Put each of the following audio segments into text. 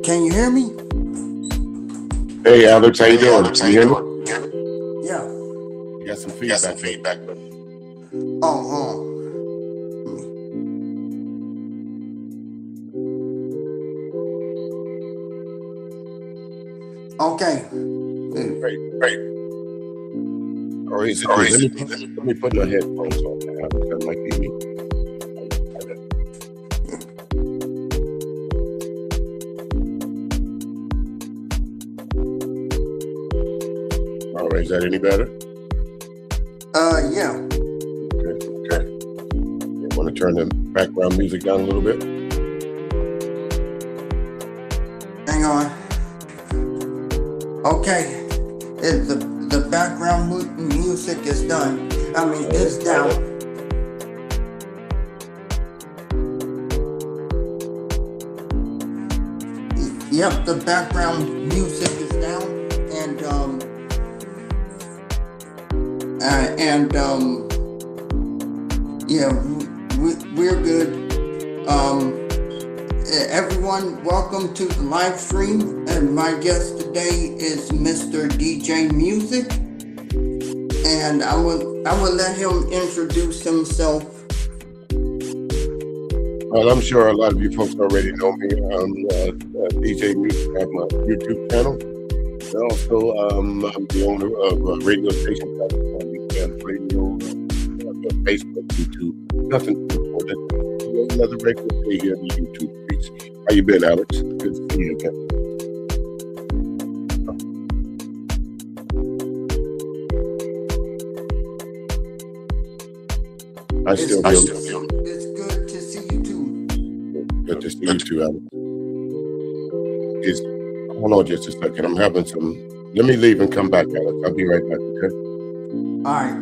Can you hear me? Hey Alex, how you doing? Can you hear me? Yeah. You got some feedback. Oh, okay. Great. Or is it me? Let me put my headphones on. Alex, that might be me. All right, is that any better? Yeah. Okay. You want to turn the background music down a little bit? Hang on. Okay. The background music is done. I mean, it's down. Yep, the background music is down, yeah, we're good. Everyone, welcome to the live stream, and my guest today is Mr. DJ Music, and I will let him introduce himself. Well, I'm sure a lot of you folks already know me. DJ Music. I have my YouTube channel. And also, I'm the owner of a radio station called Radio, Facebook, YouTube. Nothing important. Another regular day here in the YouTube streets. How you been, Alex? Good to see you again. I still feel it's good to see you too. Good to see you too, Alex. Hold on just a second. I'm having some. Let me leave and come back, Alex. I'll be right back, okay? All right.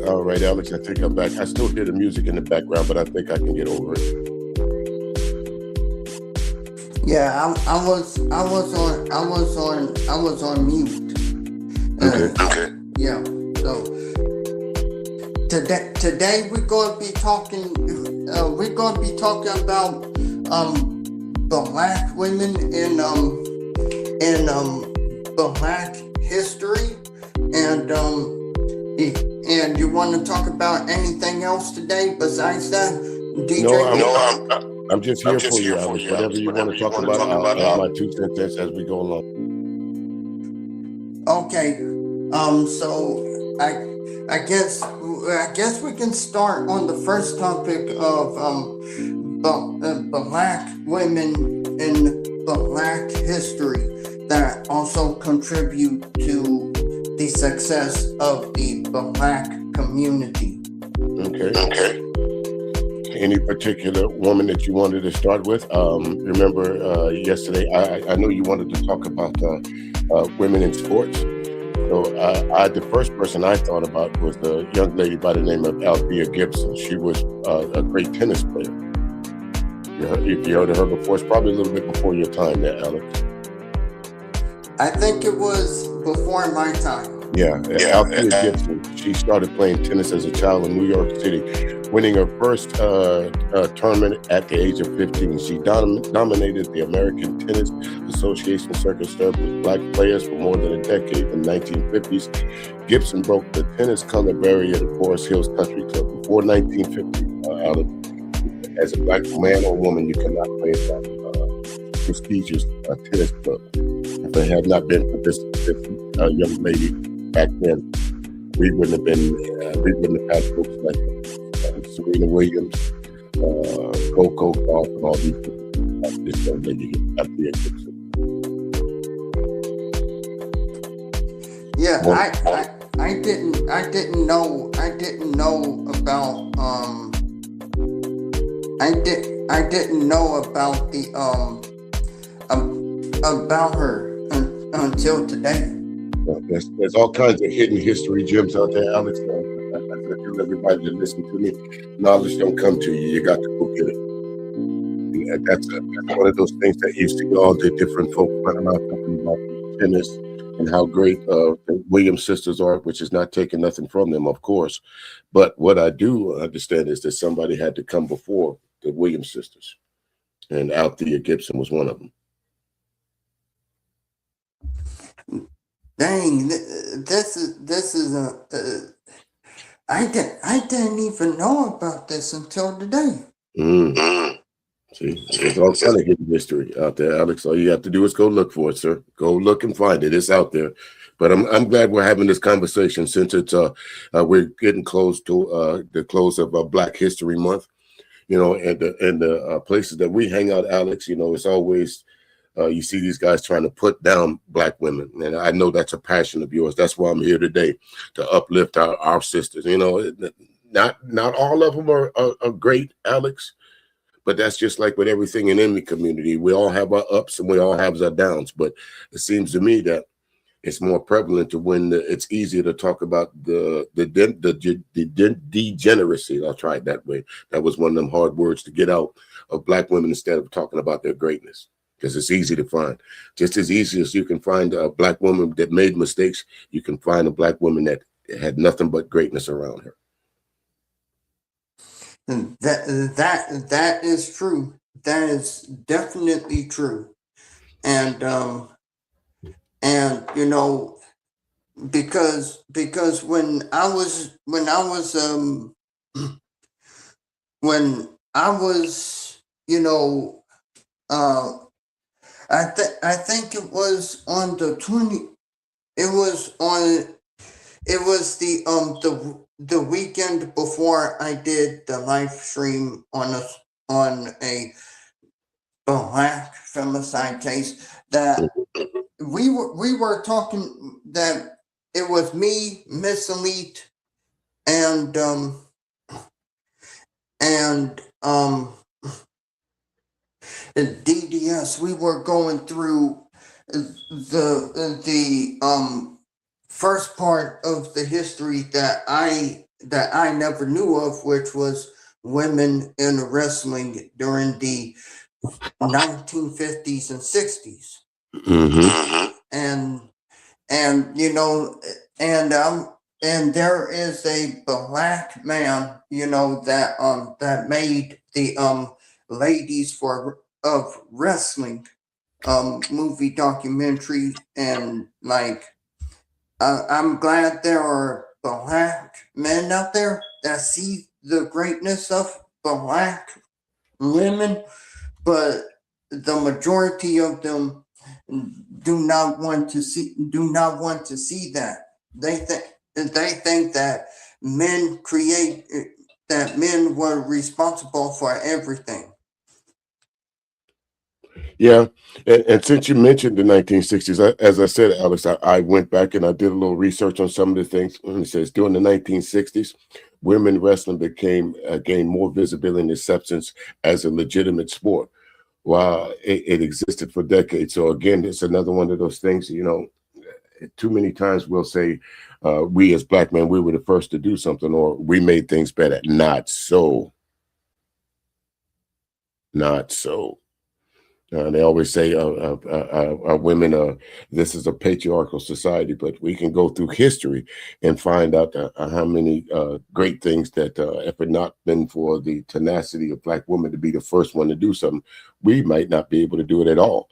All right, Alex, I think I'm back. I still hear the music in the background, but I think I can get over it. Yeah, I was on mute. Okay. Yeah. So today we're going to be talking. We're going to be talking about Black women in Black history, and you want to talk about anything else today besides that, DJ? No, I'm just here for you, Alex. Whatever you want to talk about, I'll add my 2 cents as we go along. Okay. So I guess we can start on the first topic of Black women in Black history that also contribute to the success of the Black community. Okay. Any particular woman that you wanted to start with? Remember yesterday, I know you wanted to talk about women in sports. So the first person I thought about was the young lady by the name of Althea Gibson. She was a great tennis player. If you heard of her before, it's probably a little bit before your time there, Alex. I think it was before my time. Yeah, Yeah. Althea Gibson. She started playing tennis as a child in New York City, winning her first tournament at the age of 15. She dominated the American Tennis Association circuit, served with black players for more than a decade. In the 1950s, Gibson broke the tennis color barrier at Forest Hills Country Club. Before 1950, as a black man or woman, you cannot play at that prestigious tennis club. If it had not been for this young lady back then, we wouldn't have had folks like Serena Williams, Coco Gauff, and all these people. This young lady at the Gibson. Yeah, I didn't know about I didn't know about the about her until today. There's all kinds of hidden history gems out there, Alex. I tell everybody to listen to me. Knowledge don't come to you. You got to go get it. And that's one of those things that you see all the different folks running out talking about tennis and how great the Williams sisters are, which is not taking nothing from them, of course. But what I do understand is that somebody had to come before the Williams sisters, and Althea Gibson was one of them. Dang, this is a. I didn't even know about this until today. See, there's all kind of hidden history out there, Alex. All you have to do is go look for it, sir. Go look and find it. It's out there. But I'm glad we're having this conversation since it's we're getting close to the close of Black History Month. You know, and the places that we hang out, Alex. You know, it's always you see these guys trying to put down black women, and I know that's a passion of yours. That's why I'm here today, to uplift our sisters. You know, not all of them are great, Alex. But that's just like with everything in any community. We all have our ups and we all have our downs. But it seems to me that it's more prevalent to when it's easier to talk about the degeneracy. I'll try it that way. That was one of them hard words to get out of black women instead of talking about their greatness, because it's easy to find. Just as easy as you can find a black woman that made mistakes, you can find a black woman that had nothing but greatness around her. That is true. That is definitely true. And you know, because when I was you know, I think it was on the 20. It was the weekend before I did the live stream on a black femicide case that we were talking, that it was me, Miss Elite, and DDS. We were going through the first part of the history that I never knew of, which was women in wrestling during the 1950s and 60s. And you know, and there is a black man, you know, that made the ladies of wrestling movie documentary, and like I'm glad there are black men out there that see the greatness of black women, but the majority of them do not want to see that. They think that men were responsible for everything. Yeah, and since you mentioned the 1960s, as I said, Alex, I went back and I did a little research on some of the things. And it says during the 1960s, women wrestling gained more visibility and acceptance as a legitimate sport, while it existed for decades. So again, it's another one of those things. You know, too many times we'll say we as black men, we were the first to do something, or we made things better. Not so. Not so. They always say women this is a patriarchal society, but we can go through history and find out how many great things that if it not been for the tenacity of black women to be the first one to do something, we might not be able to do it at all.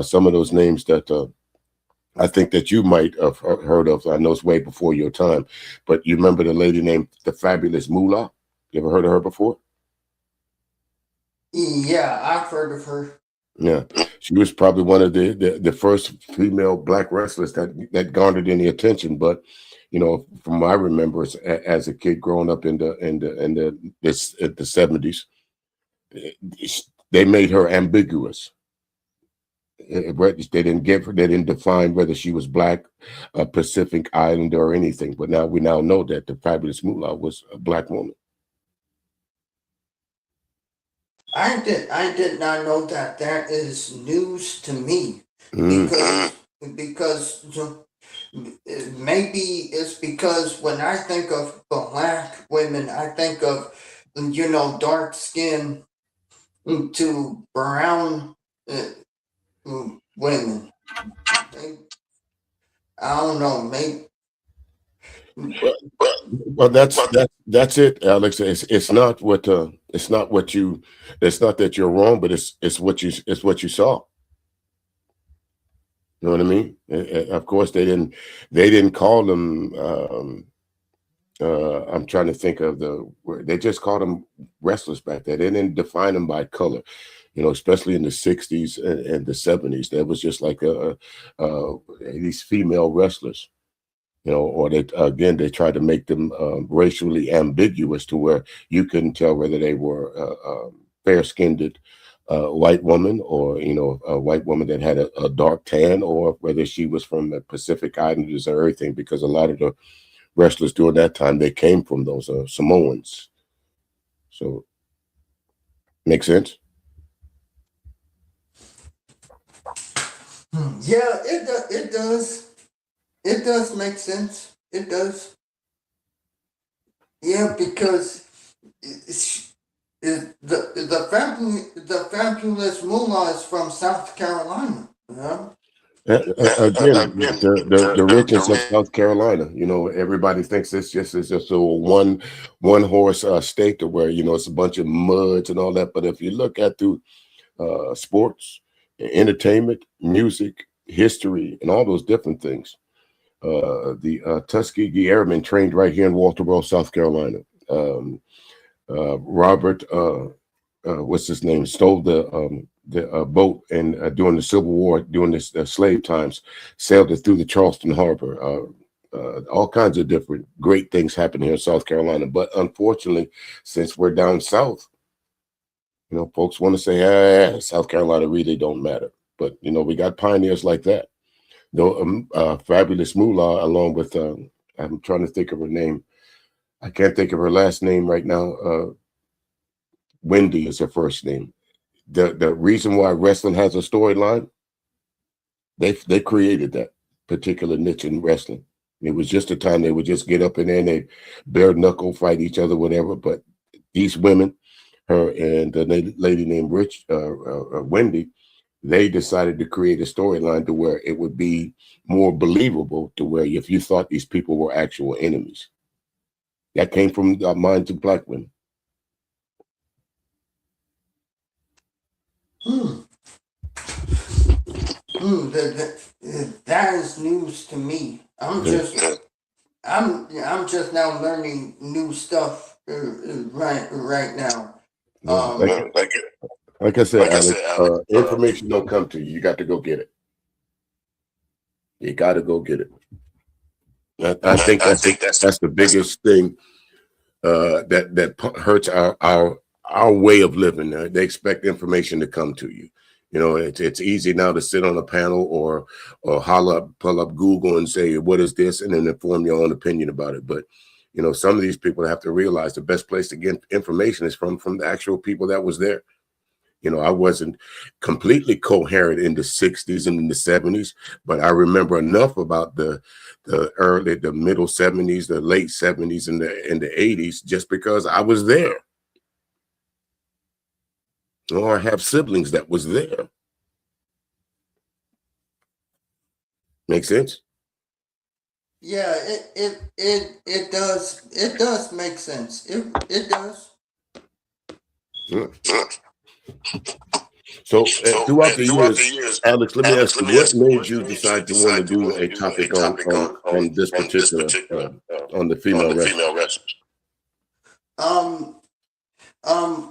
Some of those names that I think that you might have heard of, I know it's way before your time, but you remember the lady named the Fabulous Moolah? You ever heard of her before? Yeah, I've heard of her. Yeah, she was probably one of the first female black wrestlers that garnered any attention. But from my remembrance as a kid growing up in the 70s, they made her ambiguous. They didn't give her, they didn't define whether she was black, Pacific Islander, or anything. But now we now know that the Fabulous Moolah was a black woman. I did not know that. That is news to me Mm. because maybe it's because when I think of black women, I think of dark skin to brown women. I don't know. Maybe. Well, that's it, Alex. It's not what you it's not that you're wrong, but it's what you saw. You know what I mean? Of course, they didn't call them. I'm trying to think of the word. They just called them wrestlers back then. They didn't define them by color. Especially in the '60s and the '70s, there was just like these female wrestlers. Or they tried to make them racially ambiguous to where you couldn't tell whether they were fair-skinned white woman, or a white woman that had a dark tan, or whether she was from the Pacific Islanders or everything, because a lot of the wrestlers during that time, they came from those Samoans. So, make sense? Yeah, it does. It does make sense. It does. Yeah, because the fabulous moolah is from South Carolina. Yeah. Again, the richness of South Carolina. Everybody thinks it's just a one horse state, to where it's a bunch of muds and all that. But if you look at through sports, entertainment, music, history, and all those different things, the Tuskegee Airmen trained right here in Walterboro, South Carolina. Robert, what's his name, stole the boat, and during the Civil War, during the slave times, sailed it through the Charleston Harbor. All kinds of different great things happen here in South Carolina. But unfortunately, since we're down south, folks want to say, South Carolina really don't matter. But, we got pioneers like that. Though Fabulous Moolah, along with, I'm trying to think of her name. I can't think of her last name right now. Wendy is her first name. The reason why wrestling has a storyline, they created that particular niche in wrestling. It was just a time they would just get up in there and they bare knuckle fight each other, whatever. But these women, her and the lady named Wendy, they decided to create a storyline to where it would be more believable, to where if you thought these people were actual enemies. That came from the minds of black women. That is news to me. I'm just now learning new stuff right now. Like I said, Alex, information don't come to you. You got to go get it. You got to go get it. I think that's the biggest thing that hurts our way of living. They expect information to come to you. It's easy now to sit on a panel or pull up Google and say, what is this, and then inform your own opinion about it. But some of these people have to realize the best place to get information is from the actual people that was there. I wasn't completely coherent in the '60s and in the '70s, but I remember enough about the middle '70s, the late '70s, and the '80s, just because I was there, or I have siblings that was there. Make sense? Yeah, it does make sense. It does. Mm. So throughout the years, Alex, let me ask you, what made you decide to want to do a topic on this particular on the female wrestlers? Um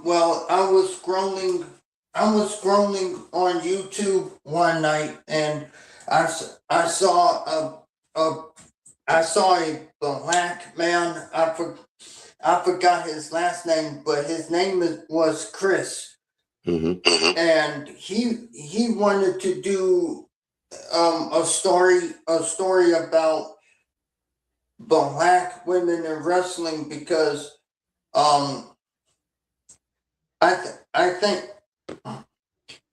well, I was scrolling on YouTube one night, and I saw a I saw a black man. I forgot his last name, but his name was Chris, and he wanted to do a story about black women in wrestling, because um I think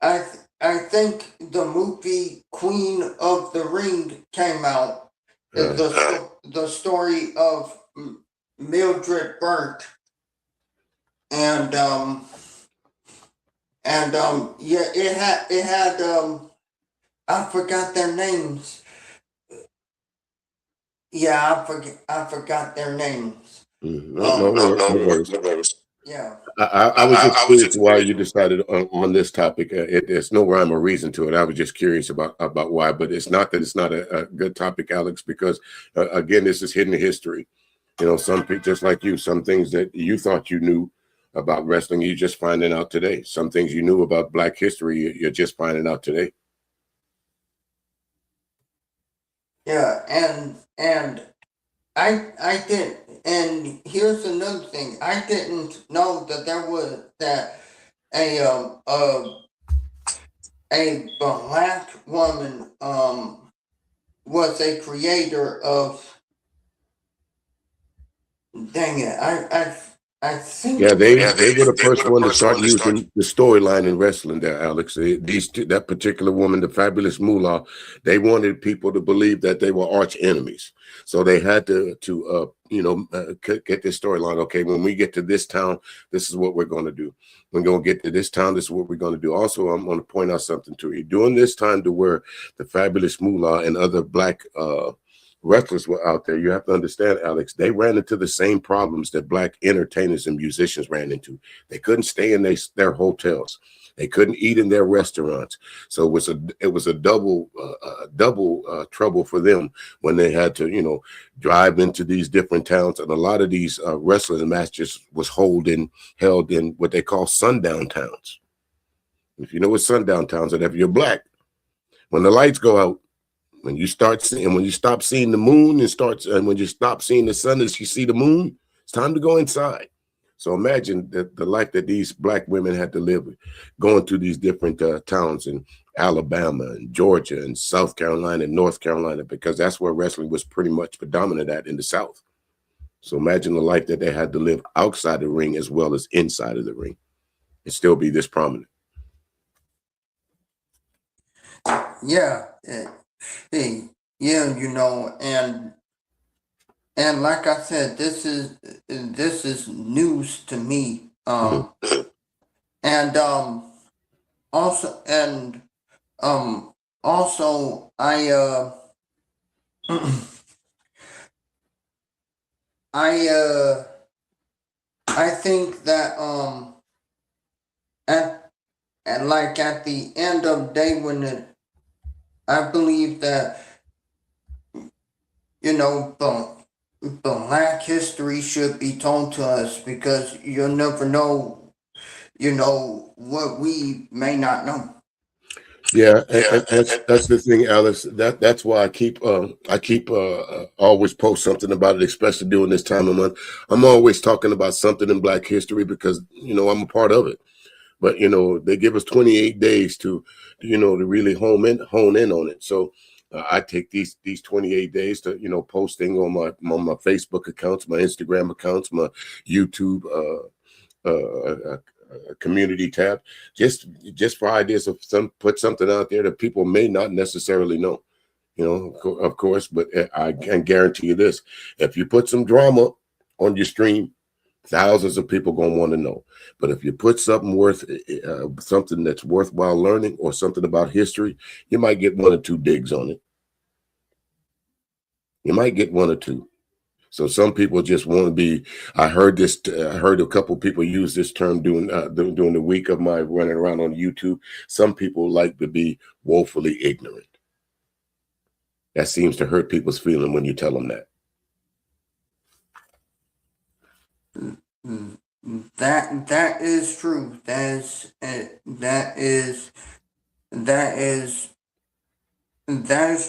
I think the movie Queen of the Ring came out. The story of Mildred Burke, and yeah, it had I forgot their names. Yeah, I forgot their names. No worries. Yeah. I was just curious why you decided on this topic. There's no rhyme or reason to it. I was just curious about why, but it's not that it's not a good topic, Alex, because again, this is hidden history. You know, some people just like you, some things that you thought you knew about wrestling, you're just finding out today. Some things you knew about Black history, you're just finding out today. Yeah, and I did, and here's another thing. I didn't know that there was that a a black woman was a creator of, dang it, I think Yeah, they were the first one to start using the storyline in wrestling there, Alex. That particular woman, the fabulous Moolah, they wanted people to believe that they were arch enemies. So they had to get this storyline. Okay, when we get to this town, this is what we're going to do. We're going to get to this town, this is what we're going to do. Also, I'm going to point out something to you. During this time to where the fabulous Moolah and other Black wrestlers were out there, you have to understand, Alex, they ran into the same problems that Black entertainers and musicians ran into. They couldn't stay in their hotels. They couldn't eat in their restaurants. So it was a double trouble for them when they had to, drive into these different towns. And a lot of these wrestling matches was held in what they call sundown towns. If you know what sundown towns are, if you're Black, when the lights go out, when you stop seeing the moon and when you stop seeing the sun as you see the moon, it's time to go inside. So imagine the life that these Black women had to live going through these different towns in Alabama and Georgia and South Carolina and North Carolina, because that's where wrestling was pretty much predominant at in the South. So imagine the life that they had to live outside the ring as well as inside of the ring and still be this prominent. Yeah. Hey, yeah, and like I said, this is news to me. And also I I think that at the end of the day, I believe that Black history should be told to us, because you'll never know what we may not know. Yeah, and that's the thing, Alice. That's why I keep always post something about it, especially during this time of month. I'm always talking about something in Black history because I'm a part of it. But they give us 28 days to really hone in on it. So I take these 28 days to posting on my Facebook accounts, my Instagram accounts, my YouTube community tab, just for ideas of put something out there that people may not necessarily know. Of course, but I can guarantee you this: if you put some drama on your stream, thousands of people gonna want to know. But if you put something that's worthwhile learning or something about history, you might get one or two digs on it. You might get one or two. So some people just want to be. I heard this. I heard a couple people use this term during the week of my running around on YouTube. Some people like to be woefully ignorant. That seems to hurt people's feeling when you tell them that. That is true. That is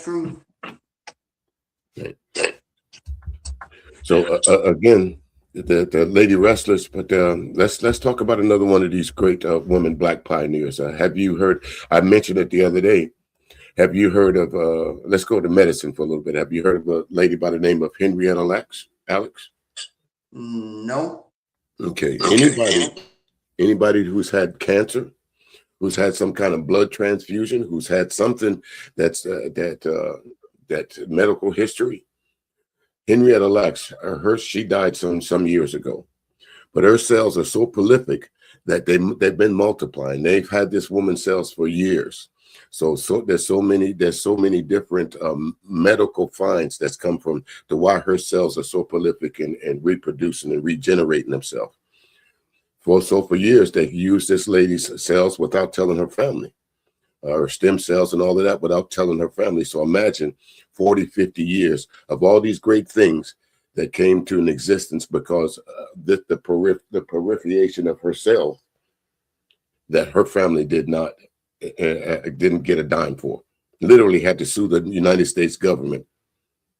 true. So again, the lady wrestlers. But let's talk about another one of these great women black pioneers. Have you heard? I mentioned it the other day. Have you heard of? Let's go to medicine for a little bit. Have you heard of a lady by the name of Henrietta Alex? No. Okay. Anybody who's had cancer, who's had some kind of blood transfusion, who's had something that's that medical history. Henrietta Lacks, she died some years ago, but her cells are so prolific that they've been multiplying. They've had this woman's cells for years. So there's so many different medical finds that's come from to why her cells are so prolific and reproducing and regenerating themselves. For years they've used this lady's cells without telling her family. Or stem cells and all of that without telling her family. So imagine 40, 50 years of all these great things that came to an existence because the proliferation of her cell that her family didn't get a dime for. Literally had to sue the United States government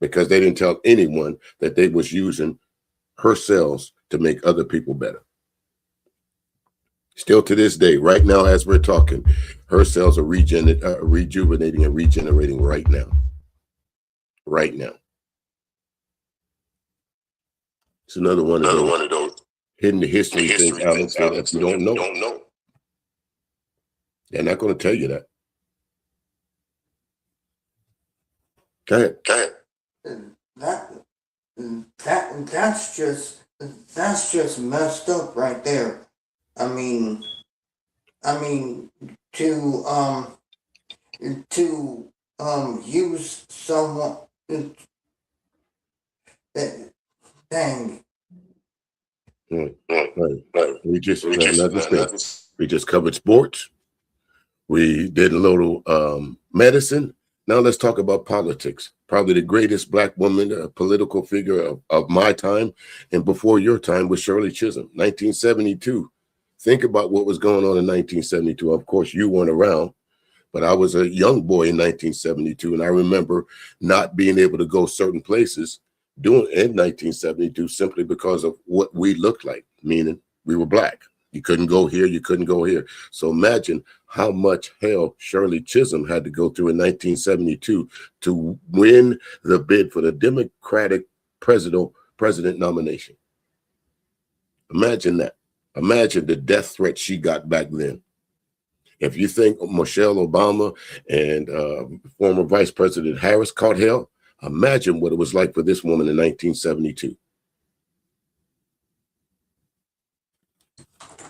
because they didn't tell anyone that they was using her cells to make other people better. Still to this day, right now as we're talking, her cells are rejuvenating and regenerating right now. Right now. It's another one of those hidden history things, Alex, that if you don't know, they're not going to tell you that. Go ahead. That's just messed up right there. I mean, to use someone. Dang. Right. We just covered sports. We did a little medicine. Now let's talk about politics. Probably the greatest black woman, political figure of my time and before your time was Shirley Chisholm, 1972. Think about what was going on in 1972. Of course, you weren't around, but I was a young boy in 1972, and I remember not being able to go certain places in 1972 simply because of what we looked like, meaning we were black. You couldn't go here, you couldn't go here. So imagine how much hell Shirley Chisholm had to go through in 1972 to win the bid for the Democratic president nomination. Imagine that. Imagine the death threat she got back then. If you think Michelle Obama and former Vice President Harris caught hell, imagine what it was like for this woman in 1972.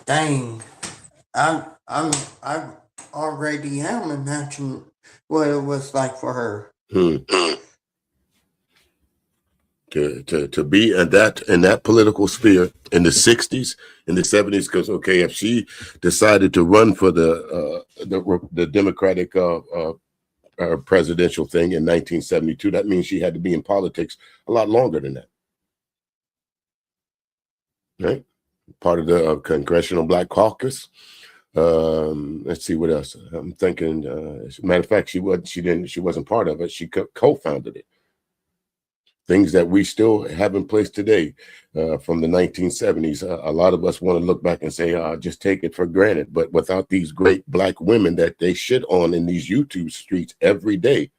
Dang, I already am imagining what it was like for her. To be in that political sphere in the 60s, in the 70s, because okay, if she decided to run for the Democratic presidential thing in 1972, that means she had to be in politics a lot longer than that, right? Part of the Congressional Black Caucus. Let's see what else. I'm thinking. Matter of fact, she wasn't part of it. She co-founded it. Things that we still have in place today from the 1970s. A lot of us want to look back and say, just take it for granted. But without these great black women that they shit on in these YouTube streets every day,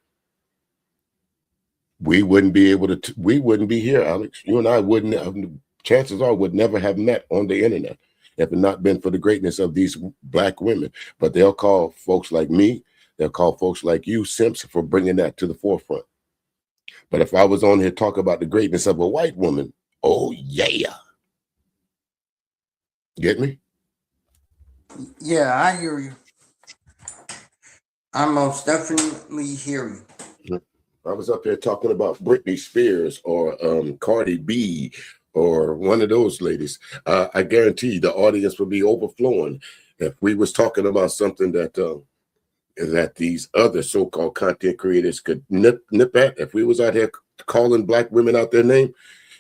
we wouldn't be able to. We wouldn't be here, Alex. You and I wouldn't. Chances are would never have met on the internet if it not been for the greatness of these black women. But they'll call folks like me, they'll call folks like you simps for bringing that to the forefront. But if I was on here talk about the greatness of a white woman, oh yeah. Get me? Yeah, I hear you. I most definitely hear you. I was up here talking about Britney Spears or Cardi B or one of those ladies. I guarantee the audience would be overflowing if we was talking about something that these other so-called content creators could nip at. If we was out here calling black women out their name,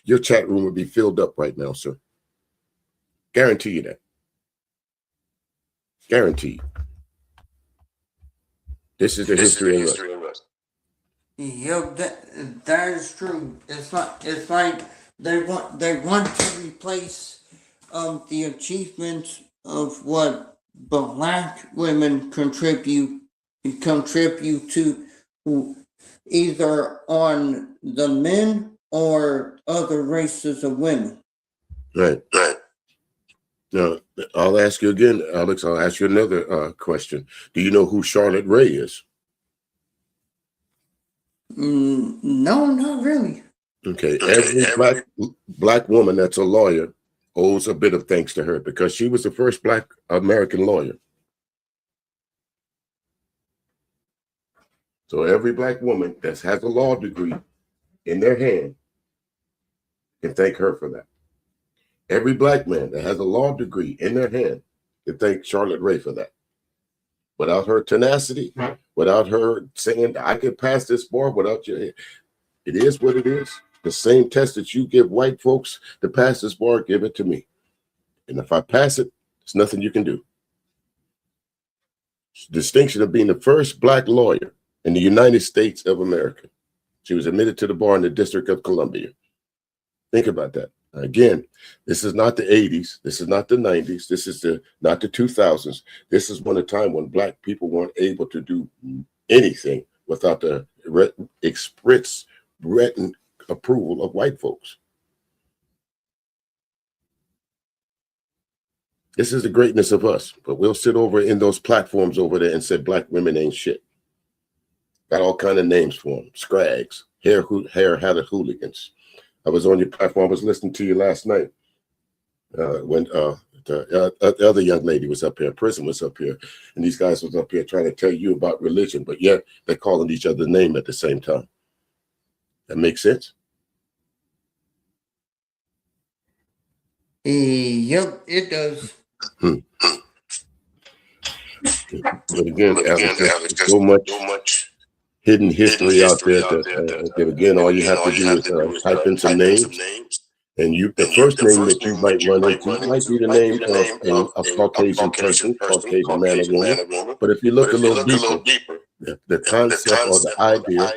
your chat room would be filled up right now, sir. Guarantee you that. Guaranteed. This is the history of us. Yep, that is true. It's like they want to replace the achievements of what black women contribute to either on the men or other races of women. Right. Now, I'll ask you again, Alex. I'll ask you another question. Do you know who Charlotte Ray is? No, not really. Okay. Every black woman that's a lawyer owes a bit of thanks to her because she was the first black American lawyer. So every black woman that has a law degree in their hand can thank her for that. Every black man that has a law degree in their hand can thank Charlotte Ray for that. Without her tenacity, without her saying, I can pass this bar without your head. It is what it is. The same test that you give white folks to pass this bar, give it to me. And if I pass it, there's nothing you can do. Distinction of being the first black lawyer in the United States of America. She was admitted to the bar in the District of Columbia. Think about that. Again, this is not the 80s. This is not the 90s. This is not the 2000s. This is a time when black people weren't able to do anything without the express written approval of white folks. This is the greatness of us, but we'll sit over in those platforms over there and say black women ain't shit. Got all kind of names for them. Scrags, hair hooligans. I was on your platform. I was listening to you last night when the other young lady was up here. Prison was up here, and these guys was up here trying to tell you about religion, but yet they're calling each other name at the same time. That makes sense? Yep, it does. But again, Alex, there's so much hidden history out there that again, all you have to do is type in some names, and the first name that you might run into might be the name of a Caucasian person, Caucasian man or woman. But if you look a little deeper, the concept or the idea,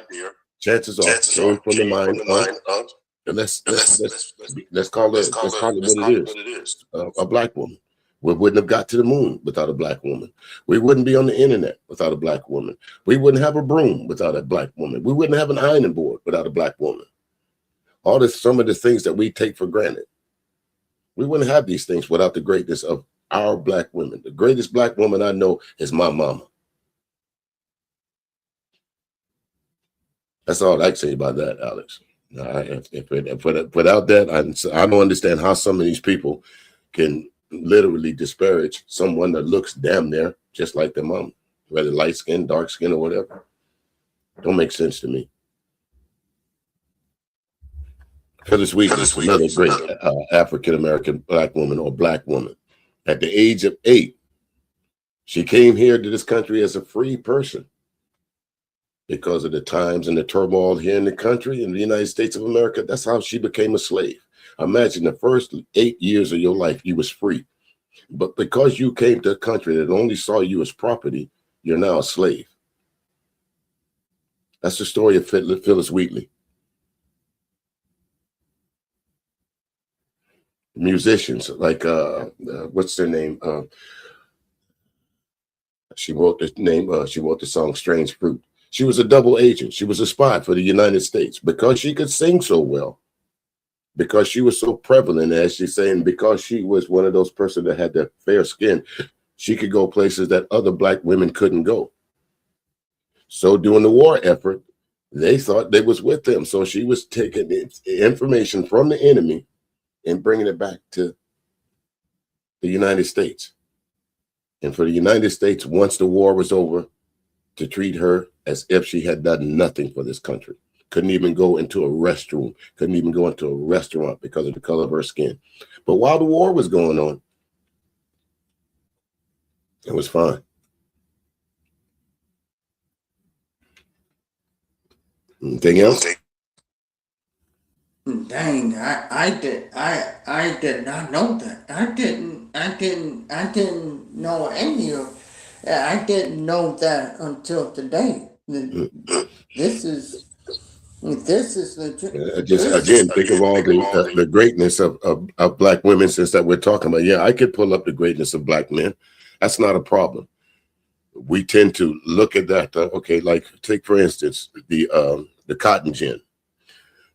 chances are came from the mind of let's call it what it is, a black woman. We wouldn't have got to the moon without a black woman. We wouldn't be on the internet without a black woman. We wouldn't have a broom without a black woman. We wouldn't have an ironing board without a black woman. Some of the things that we take for granted. We wouldn't have these things without the greatness of our black women. The greatest black woman I know is my mama. That's all I can say about that, Alex. Without that, I don't understand how some of these people can literally disparage someone that looks damn near just like their mom, whether light skin, dark skin, or whatever. Don't make sense to me. Phyllis Wheaton, another great African-American black woman or black woman. At the age of 8, she came here to this country as a free person because of the times and the turmoil here in the country, in the United States of America. That's how she became a slave. Imagine the first 8 years of your life, you was free. But because you came to a country that only saw you as property, you're now a slave. That's the story of Phyllis Wheatley. Musicians like, what's their name? She wrote the song Strange Fruit. She was a double agent. She was a spy for the United States because she could sing so well. Because she was so prevalent, as she's saying, because she was one of those persons that had that fair skin, she could go places that other black women couldn't go. So during the war effort, they thought they was with them. So she was taking information from the enemy and bringing it back to the United States. And for the United States, once the war was over, to treat her as if she had done nothing for this country. Couldn't even go into a restroom, couldn't even go into a restaurant because of the color of her skin. But while the war was going on, it was fine. Anything else? Dang, I did not know that. I didn't know any of. I didn't know that until today. This is this is legit. Just again, think of all the greatness of black women since that we're talking about. Yeah, I could pull up the greatness of black men. That's not a problem. We tend to look at that. Okay, like take for instance the cotton gin.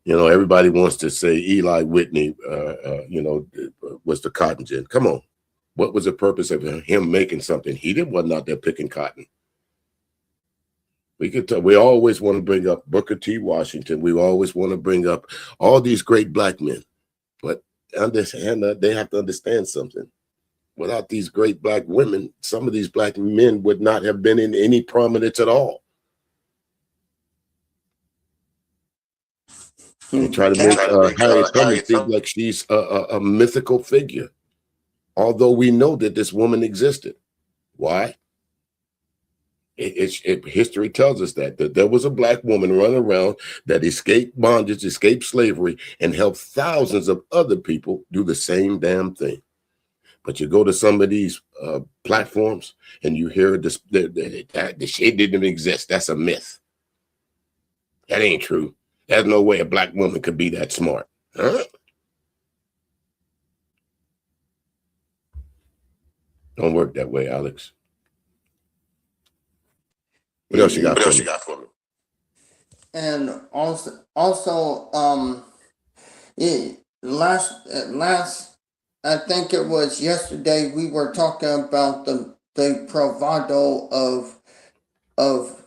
You know, everybody wants to say Eli Whitney, was the cotton gin. Come on. What was the purpose of him making something? He didn't wasn't out there picking cotton. We always want to bring up Booker T. Washington. We always want to bring up all these great black men. But they have to understand something. Without these great black women, some of these black men would not have been in any prominence at all. They try to make Harriet Tubman seem like she's a mythical figure, although we know that this woman existed. Why? History tells us that there was a black woman running around that escaped bondage, escaped slavery, and helped thousands of other people do the same damn thing. But you go to some of these platforms and you hear the shit didn't exist. That's a myth. That ain't true. There's no way a black woman could be that smart. Huh? Don't work that way, Alex. What else you got for me? And also, last, I think it was yesterday, we were talking about the bravado of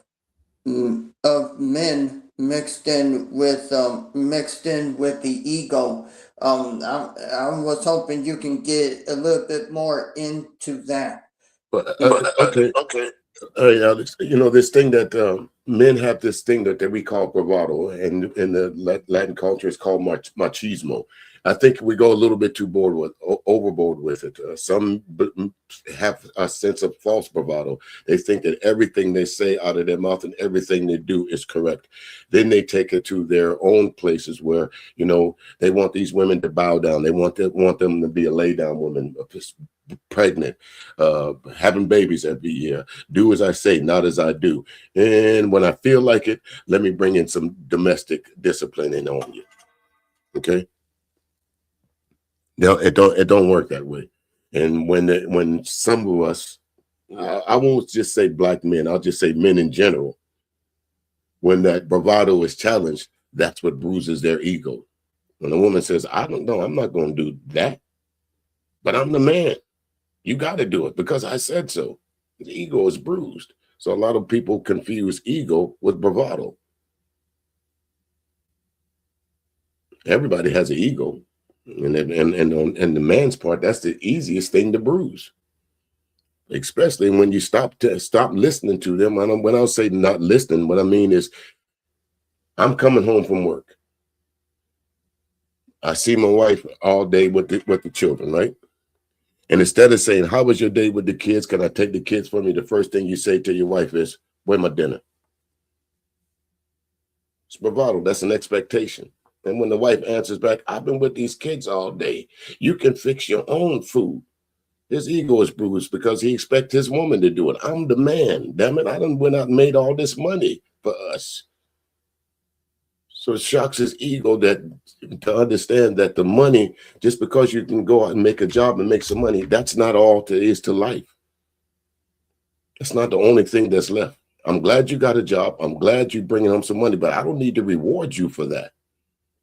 men mixed in with the ego. I was hoping you can get a little bit more into that. Okay. All right, Alex. You know, this thing that men have this thing that we call bravado, and in the Latin culture, it's called machismo. I think we go a little bit too overboard with it. Some have a sense of false bravado. They think that everything they say out of their mouth and everything they do is correct. Then they take it to their own places where, you know, they want these women to bow down. They want them to be a lay down woman, pregnant, having babies every year. Do as I say, not as I do. And when I feel like it, let me bring in some domestic discipline in on you. Okay. No, it don't work that way. And when some of us, I won't just say black men, I'll just say men in general, when that bravado is challenged, that's what bruises their ego. When a woman says, I don't know, I'm not going to do that, but I'm the man. You got to do it because I said so. The ego is bruised. So a lot of people confuse ego with bravado. Everybody has an ego. And the man's part, that's the easiest thing to bruise, especially when you stop listening to them. When I say not listening, what I mean is I'm coming home from work. I see my wife all day with the children, right? And instead of saying, how was your day with the kids? Can I take the kids from you? The first thing you say to your wife is, where's my dinner? It's bravado. That's an expectation. And when the wife answers back, I've been with these kids all day. You can fix your own food. His ego is bruised because he expects his woman to do it. I'm the man. Damn it. I done went out and made all this money for us. So it shocks his ego to understand that the money, just because you can go out and make a job and make some money, that's not all there is to life. That's not the only thing that's left. I'm glad you got a job. I'm glad you're bringing home some money, but I don't need to reward you for that.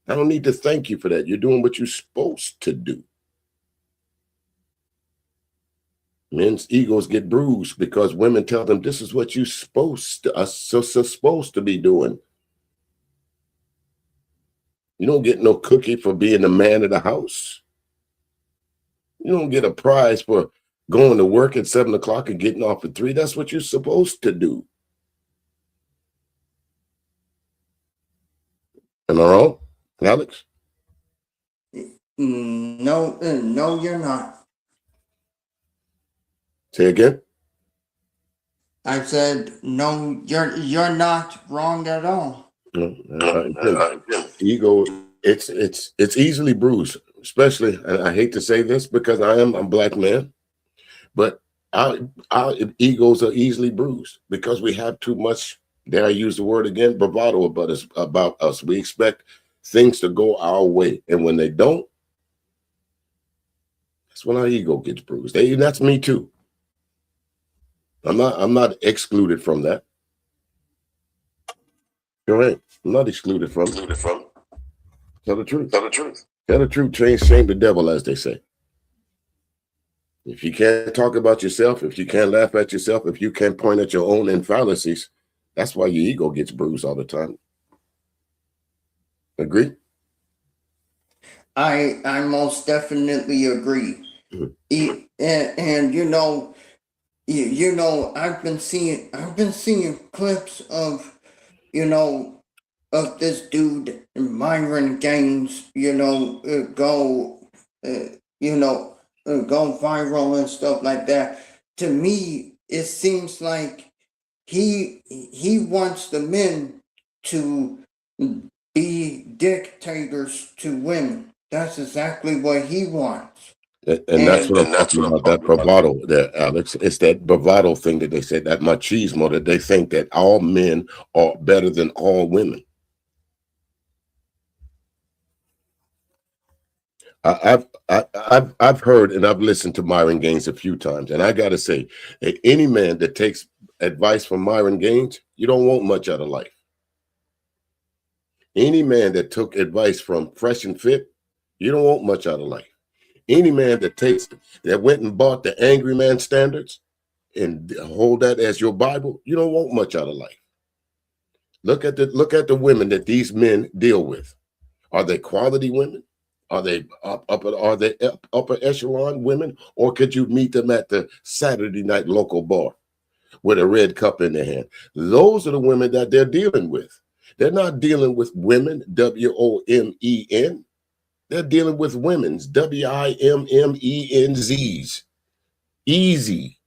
I don't need to thank you for that. You're doing what you're supposed to do. Men's egos get bruised because women tell them this is what you're supposed to be doing. You don't get no cookie for being the man of the house. You don't get a prize for going to work at 7 o'clock and getting off at 3. That's what you're supposed to do. Am I wrong, Alex? No, no, you're not. Say again. I said no. You're not wrong at all. No, again, ego. It's easily bruised, especially. And I hate to say this because I'm a black man, but our egos are easily bruised because we have too much. Dare I use the word again? Bravado about us. About us. We expect things to go our way, and when they don't, that's when our ego gets bruised. That's me too. I'm not excluded from that. You're right. I'm not excluded from it. Tell the truth. Tell the truth. Shame the devil, as they say. If you can't talk about yourself, if you can't laugh at yourself, if you can't point at your own fallacies, that's why your ego gets bruised all the time. Agree? I most definitely agree. Mm-hmm. And I've been seeing clips of of this dude Myron Gaines, go viral and stuff like that. To me, it seems like he wants the men to be dictators to women. That's exactly what he wants. And that's what I'm talking about, that bravado there, Alex. It's that bravado thing that they say, that machismo, that they think that all men are better than all women. I've heard and I've listened to Myron Gaines a few times, and I got to say, that any man that takes advice from Myron Gaines, you don't want much out of life. Any man that took advice from Fresh and Fit, you don't want much out of life. Any man that went and bought the Angry Man Standards and hold that as your Bible, you don't want much out of life. Look at the women that these men deal with. Are they quality women? Are they upper echelon women, or could you meet them at the Saturday night local bar with a red cup in their hand? Those are the women that they're dealing with. They're not dealing with women, WOMEN. They're dealing with women's, WIMMENZs. Easy.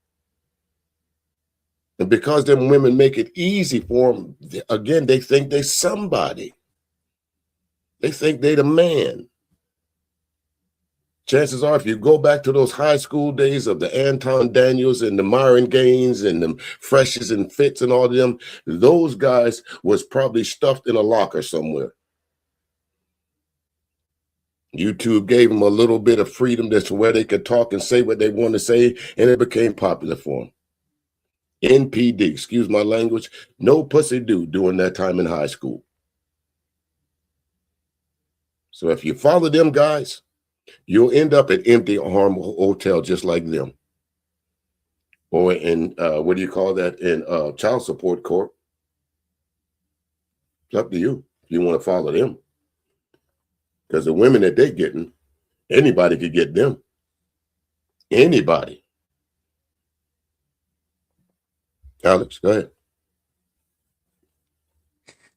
And because them women make it easy for them, again, they think they're somebody. They think they're the man. Chances are, if you go back to those high school days of the Anton Daniels and the Myron Gaines and the Freshes and Fits and all of them, those guys was probably stuffed in a locker somewhere. YouTube gave them a little bit of freedom that's where they could talk and say what they want to say, and it became popular for them. NPD, excuse my language, no pussy during that time in high school. So if you follow them guys, you'll end up at empty arm hotel just like them. Or in, what do you call that, in child support court. It's up to you if you want to follow them. Because the women that they're getting, anybody could get them. Anybody. Alex, go ahead.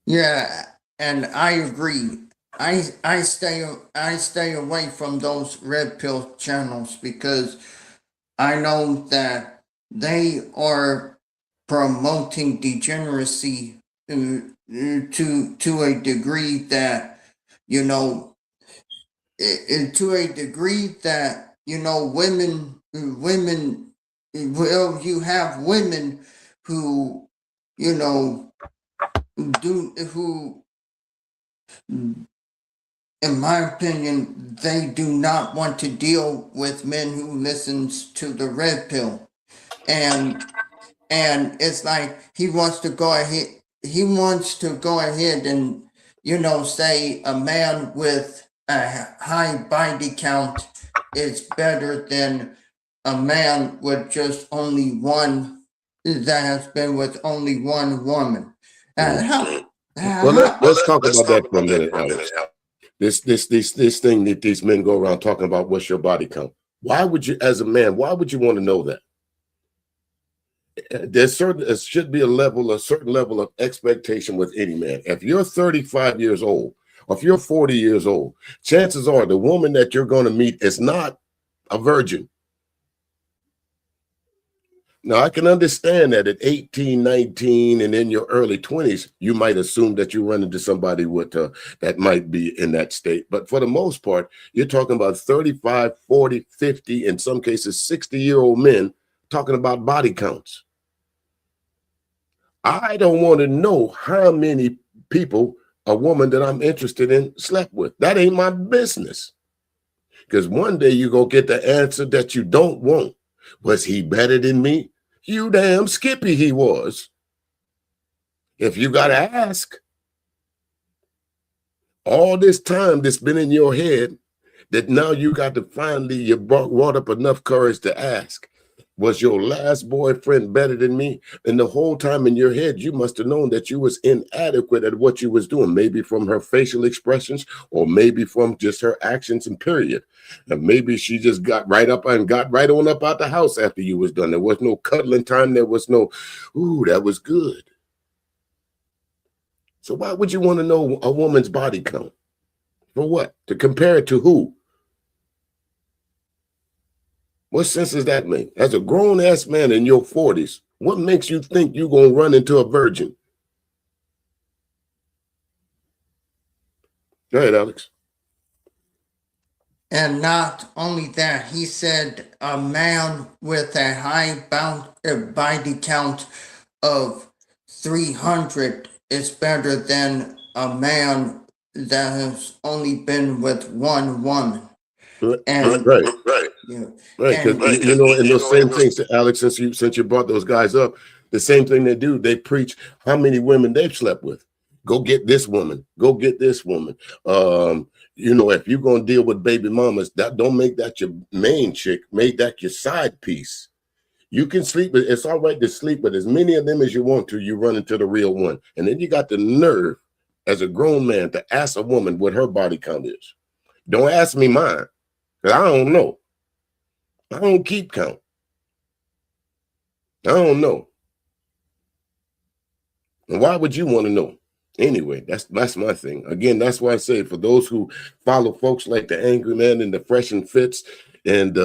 Yeah, and I agree. I stay away from those red pill channels because I know that they are promoting degeneracy to a degree that women well, you have women who who, in my opinion, they do not want to deal with men who listens to the red pill. And it's like he wants to go ahead and say a man with a high body count is better than a man with just only one, that has been with only one woman. Let's talk about that for a minute, Alex. This thing that these men go around talking about, what's your body count? Why would you, as a man, why would you want to know that? There should be a certain level of expectation with any man. If you're 35 years old, If you're 40 years old, chances are the woman that you're going to meet is not a virgin. Now, I can understand that at 18, 19, and in your early 20s, you might assume that you run into somebody with that might be in that state. But for the most part, you're talking about 35, 40, 50, in some cases, 60-year-old men talking about body counts. I don't want to know how many people a woman that I'm interested in slept with. That ain't my business. Because one day you're going to get the answer that you don't want. Was he better than me? You damn skippy he was. If you got to ask, all this time that's been in your head, that now you got to finally, you brought up enough courage to ask, was your last boyfriend better than me? And the whole time in your head, you must have known that you was inadequate at what you was doing, maybe from her facial expressions or maybe from just her actions and period. And maybe she just got right up and got right on up out the house after you was done. There was no cuddling time. There was no, ooh, that was good. So why would you want to know a woman's body count? For what? To compare it to who? What sense does that make? As a grown-ass man in your 40s, what makes you think you're going to run into a virgin? Go ahead, Alex. And not only that, he said a man with a high body count of 300 is better than a man that has only been with one woman. And right. Yeah. Right, because you know, and those same things, Alex, since you brought those guys up, the same thing they do, they preach how many women they've slept with. Go get this woman. Go get this woman. You know, if you're gonna deal with baby mamas, that don't make that your main chick. Make that your side piece. You can sleep, but it's all right to sleep with as many of them as you want to. You run into the real one, and then you got the nerve, as a grown man, to ask a woman what her body count is. Don't ask me mine, because I don't know. I don't keep count. I don't know. And why would you want to know? Anyway, that's my thing. Again, that's why I say for those who follow folks like the Angry Man and the Fresh and Fits and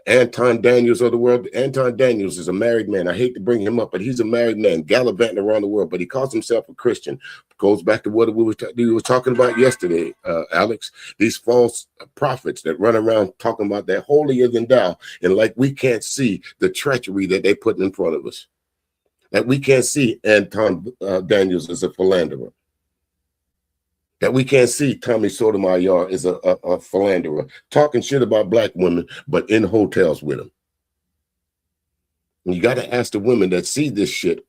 Anton Daniels of the world. Anton Daniels is a married man. I hate to bring him up, but he's a married man gallivanting around the world, but he calls himself a Christian. Goes back to what we were talking about yesterday, Alex. These false prophets that run around talking about they're holier than thou, and like we can't see the treachery that they put in front of us. That we can't see Anton Daniels as a philanderer. That we can't see Tommy Sotomayor as a philanderer, talking shit about black women, but in hotels with them. And you got to ask the women that see this shit,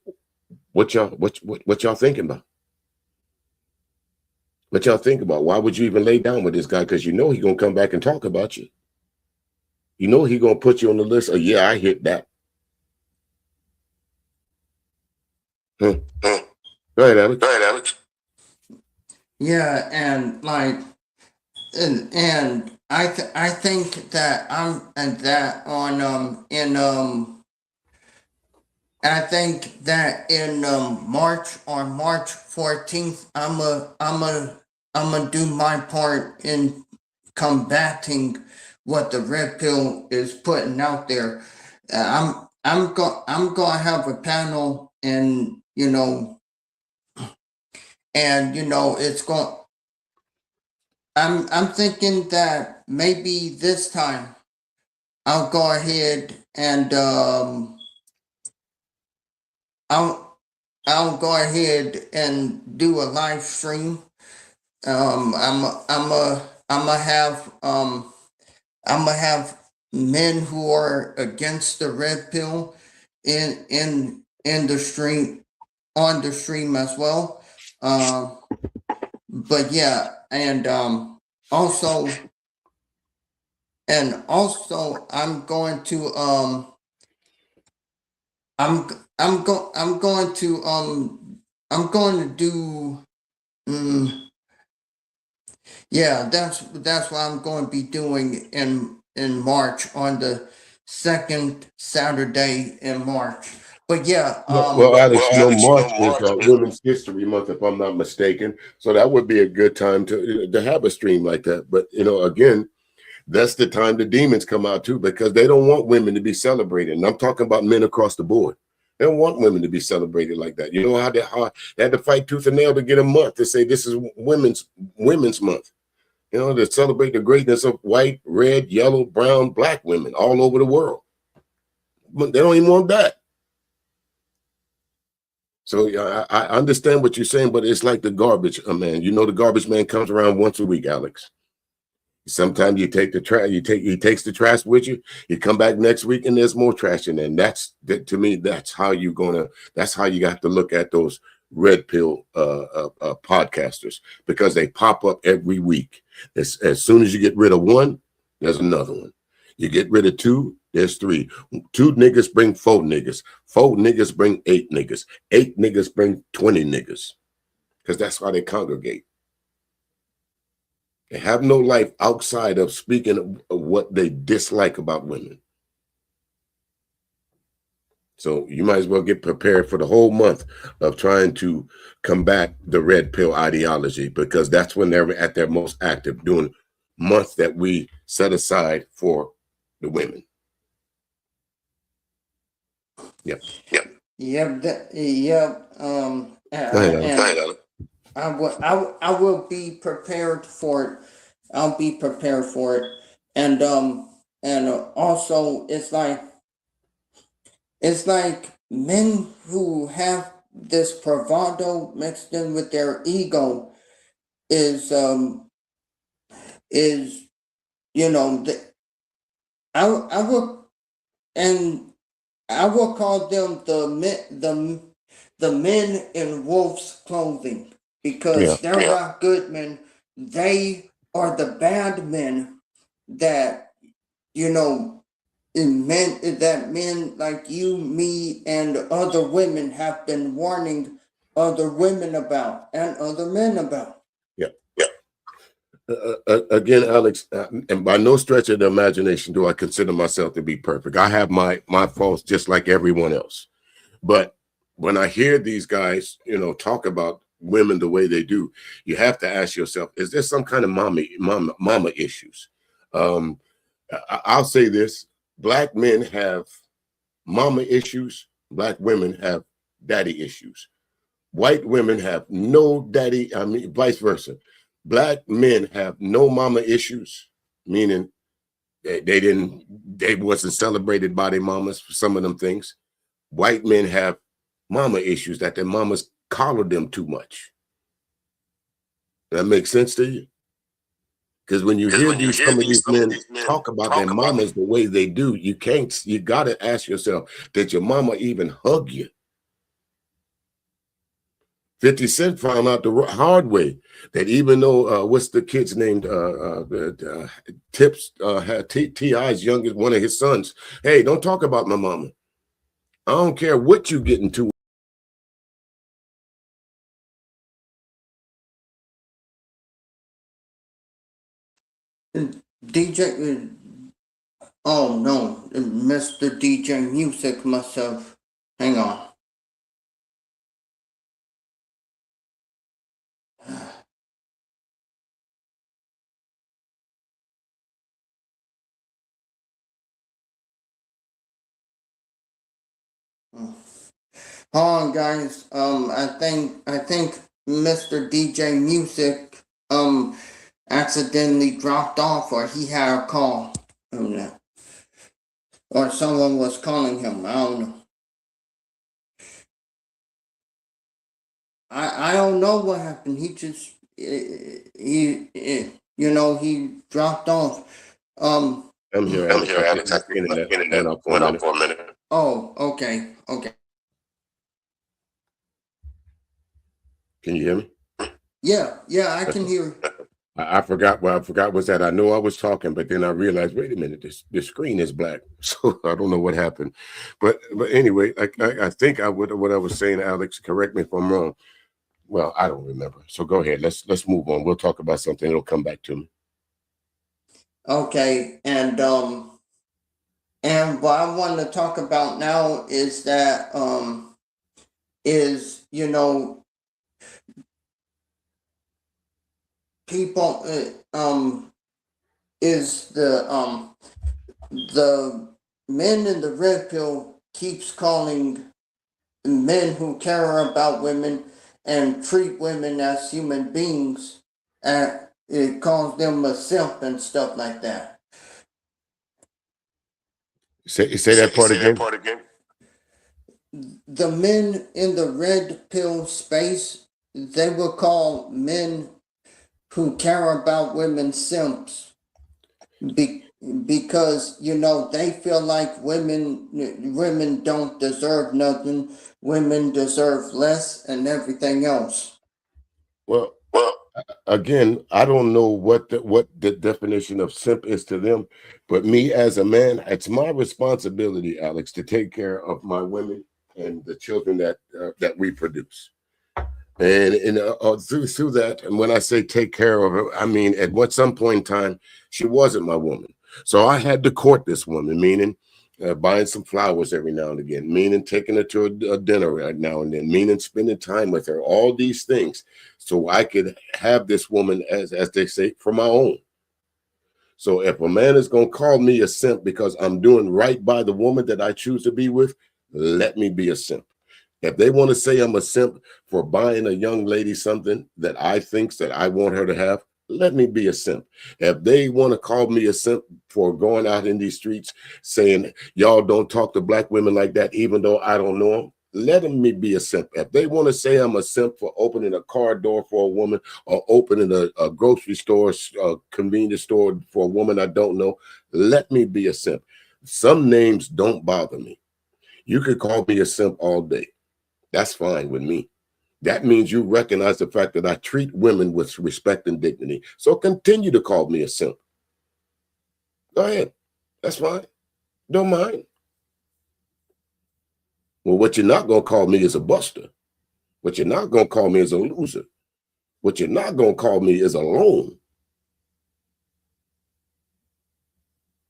what y'all thinking about? What y'all think about? Why would you even lay down with this guy? Because you know he's gonna come back and talk about you. You know he's gonna put you on the list of, yeah, I hit that. Go ahead, Alex. Yeah, and like, and I think that I think that in March, on March 14th, I'm a do my part in combating what the red pill is putting out there. I'm gonna have a panel, and it's going. I'm thinking that maybe this time I'll go ahead and I'll go ahead and do a live stream. I'm gonna have men who are against the red pill in the stream, on the stream as well. But yeah, and also I'm going to do yeah, that's what I'm going to be doing in March, on the second Saturday in March. But yeah, Well, Alex, March is Women's History Month, if I'm not mistaken. So that would be a good time to have a stream like that. But again, that's the time the demons come out too, because they don't want women to be celebrated. And I'm talking about men across the board. They don't want women to be celebrated like that. You know how they had to fight tooth and nail to get a month to say this is women's month. To celebrate the greatness of white, red, yellow, brown, black women all over the world. But they don't even want that. So I understand what you're saying, but it's like the garbage man. The garbage man comes around once a week, Alex. Sometimes you take the trash. He takes the trash with you. You come back next week and there's more trash in there. And to me, that's how you got to look at those red pill podcasters, because they pop up every week. As soon as you get rid of one, there's another one. You get rid of two, there's three. Two niggas bring four niggas. Four niggas bring eight niggas. Eight niggas bring 20 niggas. Because that's why they congregate. They have no life outside of speaking of what they dislike about women. So you might as well get prepared for the whole month of trying to combat the red pill ideology, because that's when they're at their most active, during month that we set aside for the women. Yep. And I will be prepared for it. I'll be prepared for it. And also it's like men who have this bravado mixed in with their ego is I will call them the men in wolf's clothing, because they're not good men. They are the bad men that men like you, me, and other women have been warning other women about and other men about. Again, Alex, and by no stretch of the imagination do I consider myself to be perfect. I have my faults just like everyone else. But when I hear these guys, talk about women the way they do, you have to ask yourself, is there some kind of mama issues? I'll say this: black men have mama issues. Black women have daddy issues. White women have no daddy. Vice versa. Black men have no mama issues, meaning they wasn't celebrated by their mamas for some of them things. White men have mama issues, that their mamas collared them too much. That makes sense to you? Because when you hear some of these men talk about their mamas the way they do, you got to ask yourself, did your mama even hug you? 50 Cent found out the hard way that even though, what's the kid's name? Tips had T.I.'s youngest, one of his sons. Hey, don't talk about my mama. I don't care what you get into. DJ, oh no, Mr. DJ Music must have, hang on. Hold on, guys. I think Mr. DJ Music accidentally dropped off, or he had a call, or someone was calling him. I don't know. I don't know what happened. He just he dropped off. I'm here, Alex. Internet went up for a minute. Oh, okay. Can you hear me? Yeah, I can hear. I forgot was that I know I was talking, but then I realized, wait a minute, the screen is black, so I don't know what happened. But anyway, I think what I was saying, Alex, correct me if I'm wrong. Well, I don't remember. So go ahead. Let's move on. We'll talk about something. It'll come back to me. Okay, and And what I want to talk about now is that is people is the men in the red pill keeps calling men who care about women and treat women as human beings, and it calls them a simp and stuff like that. Say that part again. The men in the red pill space, they will call men who care about women simps because they feel like women don't deserve nothing, women deserve less and everything else. Well, again, I don't know what the definition of simp is to them, but me as a man, it's my responsibility, Alex, to take care of my women and the children that we produce. And through that, and when I say take care of her, I mean at some point in time, she wasn't my woman. So I had to court this woman, meaning buying some flowers every now and again, meaning taking her to a dinner right now and then, meaning spending time with her, all these things, so I could have this woman, as they say, for my own. So if a man is going to call me a simp because I'm doing right by the woman that I choose to be with, let me be a simp. If they want to say I'm a simp for buying a young lady something that I think that I want her to have, let me be a simp. If they want to call me a simp for going out in these streets saying y'all don't talk to black women like that, even though I don't know them, let me be a simp. If they want to say I'm a simp for opening a car door for a woman or opening a grocery store, a convenience store for a woman I don't know, let me be a simp. Some names don't bother me. You could call me a simp all day. That's fine with me. That means you recognize the fact that I treat women with respect and dignity. So continue to call me a simp. Go ahead. That's fine. Don't mind. Well, what you're not going to call me is a buster. What you're not going to call me is a loser. What you're not going to call me is alone.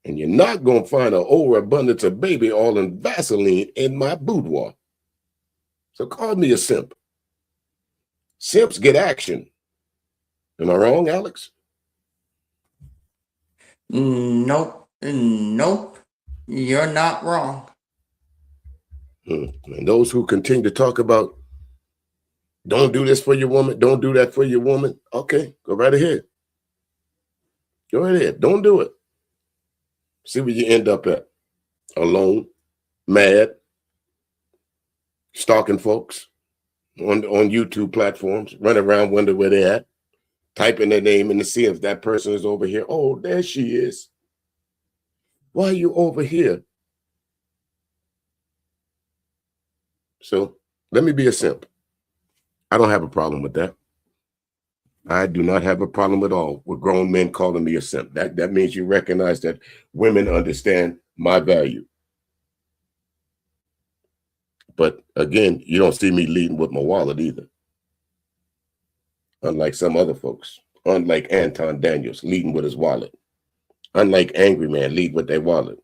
And you're not going to find an overabundance of baby oil and Vaseline in my boudoir. So call me a simp. Simps get action. Am I wrong, Alex? Nope. You're not wrong. And those who continue to talk about don't do this for your woman, don't do that for your woman, okay, go right ahead. Go right ahead. Don't do it. See where you end up at. Alone, mad, stalking folks on YouTube platforms, run around, wonder where they're at, typing their name in to see if that person is over here. Oh, there she is. Why are you over here? So let me be a simp. I don't have a problem with that. I do not have a problem at all with grown men calling me a simp. That means you recognize that women understand my value. But again, you don't see me leading with my wallet either. Unlike some other folks, unlike Anton Daniels leading with his wallet, unlike Angry Man lead with their wallet.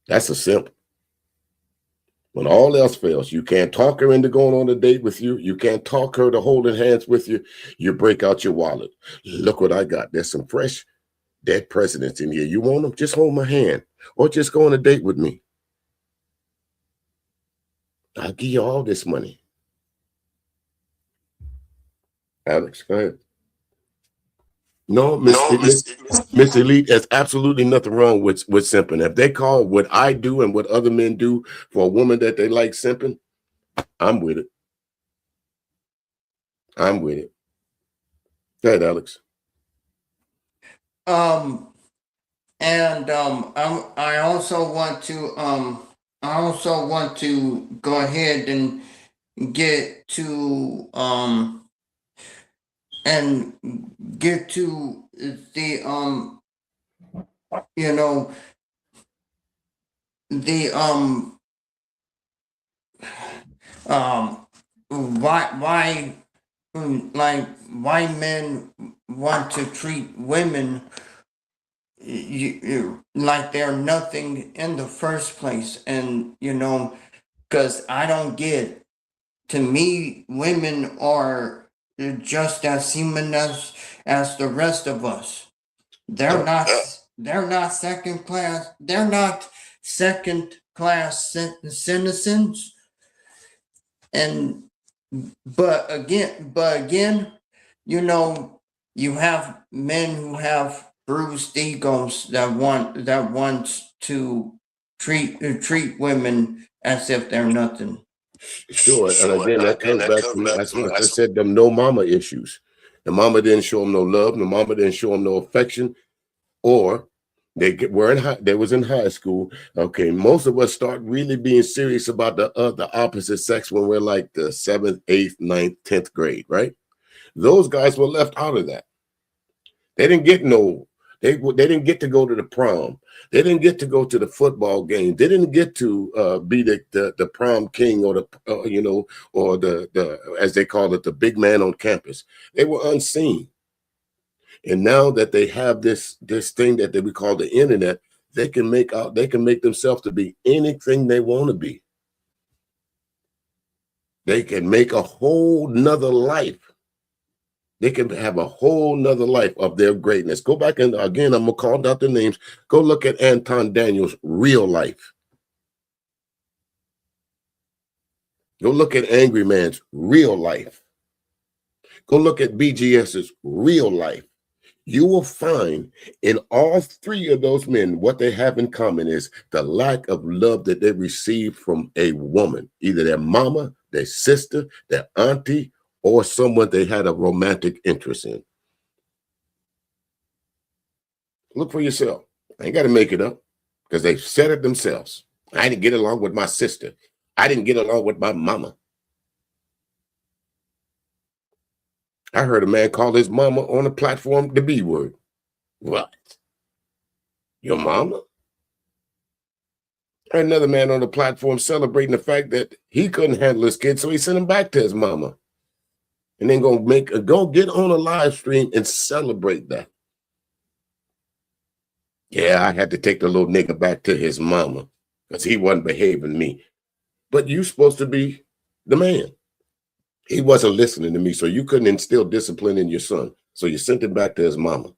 That's a simp. When all else fails, you can't talk her into going on a date with you. You can't talk her to holding hands with you. You break out your wallet. Look what I got. There's some fresh dead presidents in here. You want them? Just hold my hand or just go on a date with me. I'll give you all this money. Alex, go ahead. No, Miss Elite, there's absolutely nothing wrong with simping. If they call what I do and what other men do for a woman that they like simping, I'm with it. I'm with it. Go ahead, Alex. I also want to go ahead and get to the the why like why men want to treat women like they're nothing in the first place. And, because I don't get, to me, women are just as human as the rest of us. They're not they're not second class. They're not second class citizens. And but again, you have men who have bruised egos that want to treat women as if they're nothing. Sure. And again, that comes back to, I said, them no mama issues. The mama didn't show them no love. The mama didn't show them no affection. Or they was in high school. Okay, most of us start really being serious about the opposite sex when we're like the 7th, 8th, 9th, 10th grade, right? Those guys were left out of that. They didn't get they didn't get to go to the prom. They didn't get to go to the football game. They didn't get to be the prom king, or or the as they call it, the big man on campus. They were unseen. And now that they have this thing that we call the internet, they can make themselves to be anything they want to be. They can make a whole nother life. They can have a whole nother life of their greatness. Go back, and again, I'm gonna call out the names. Go look at Anton Daniels' real life. Go look at Angry Man's real life. Go look at BGS's real life. You will find in all three of those men, what they have in common is the lack of love that they received from a woman, either their mama, their sister, their auntie, or someone they had a romantic interest in. Look for yourself. I ain't got to make it up, because they said it themselves. I didn't get along with my sister. I didn't get along with my mama. I heard a man call his mama on a platform the B word. What? Your mama? I heard another man on the platform celebrating the fact that he couldn't handle his kid, so he sent him back to his mama. And then go get on a live stream and celebrate that. Yeah, I had to take the little nigga back to his mama because he wasn't behaving me. But you supposed to be the man. He wasn't listening to me, so you couldn't instill discipline in your son. So you sent him back to his mama.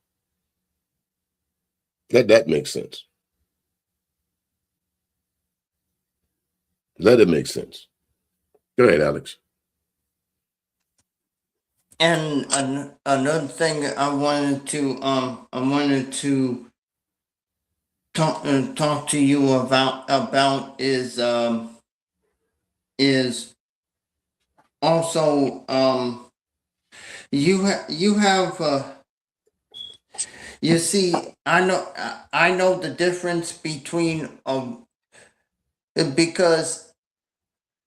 Let that make sense. Let it make sense. Go ahead, Alex. And another thing I wanted to talk to you about is also you have you see, I know the difference between because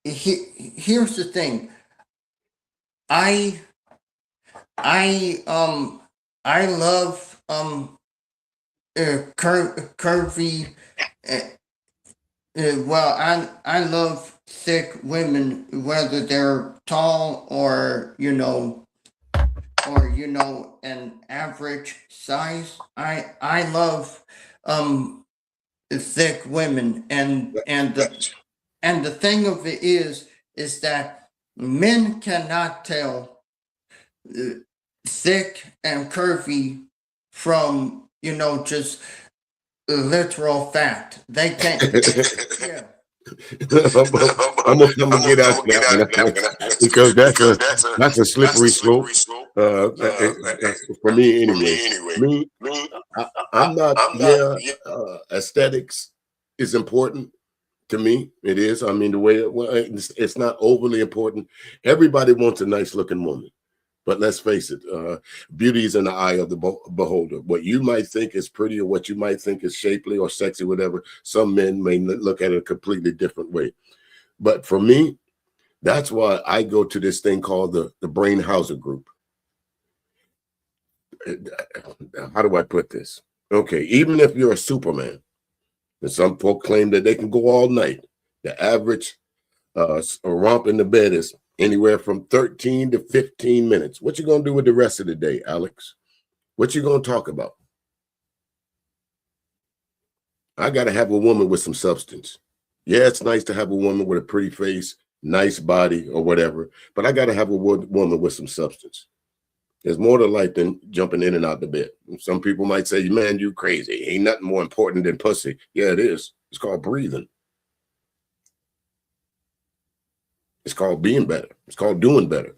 here's the thing. I love curvy. Well, I love thick women, whether they're tall or an average size. I love thick women, and the thing of it is that men cannot tell thick and curvy from just literal fact. They can't. Yeah. I'm gonna get out that because that's a slippery slope for me anyway. I'm not. Yeah, aesthetics is important to me. It is. I mean, the way it's not overly important. Everybody wants a nice looking woman. But let's face it, beauty is in the eye of the beholder. What you might think is pretty, or what you might think is shapely or sexy, whatever, some men may look at it a completely different way. But for me, that's why I go to this thing called the Brain Hauser Group. How do I put this? Okay, even if you're a Superman, and some folk claim that they can go all night, the average romp in the bed is anywhere from 13 to 15 minutes. What you gonna do with the rest of the day, Alex? What you gonna talk about? I got to have a woman with some substance. Yeah, it's nice to have a woman with a pretty face, nice body, or whatever, but I got to have a woman with some substance. There's more to life than jumping in and out the bed. Some people might say, man, you crazy. Ain't nothing more important than pussy. Yeah, it is. It's called breathing. It's called being better. It's called doing better.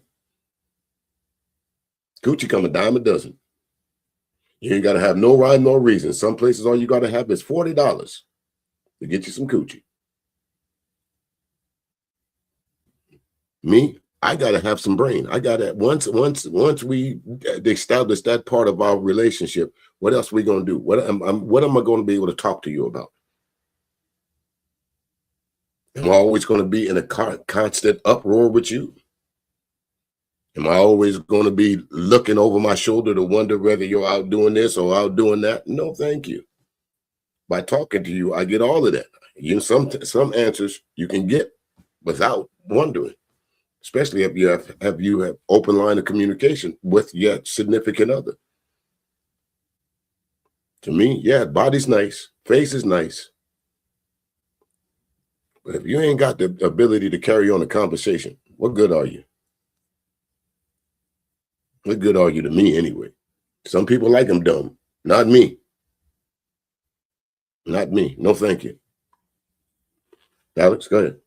Coochie come a dime a dozen. You ain't got to have no rhyme, no reason. Some places, all you got to have is $40 to get you some coochie. Me, I got to have some brain. I got to, once we establish that part of our relationship, what else are we going to do? What am I going to be able to talk to you about? Am I always going to be in a constant uproar with you? Am I always going to be looking over my shoulder to wonder whether you're out doing this or out doing that? No, thank you. By talking to you, I get all of that. Some answers you can get without wondering, especially if you have open line of communication with your significant other. To me, yeah, body's nice, face is nice. But if you ain't got the ability to carry on a conversation, what good are you? What good are you to me anyway? Some people like them dumb. Not me. Not me. No, thank you. Alex, go ahead.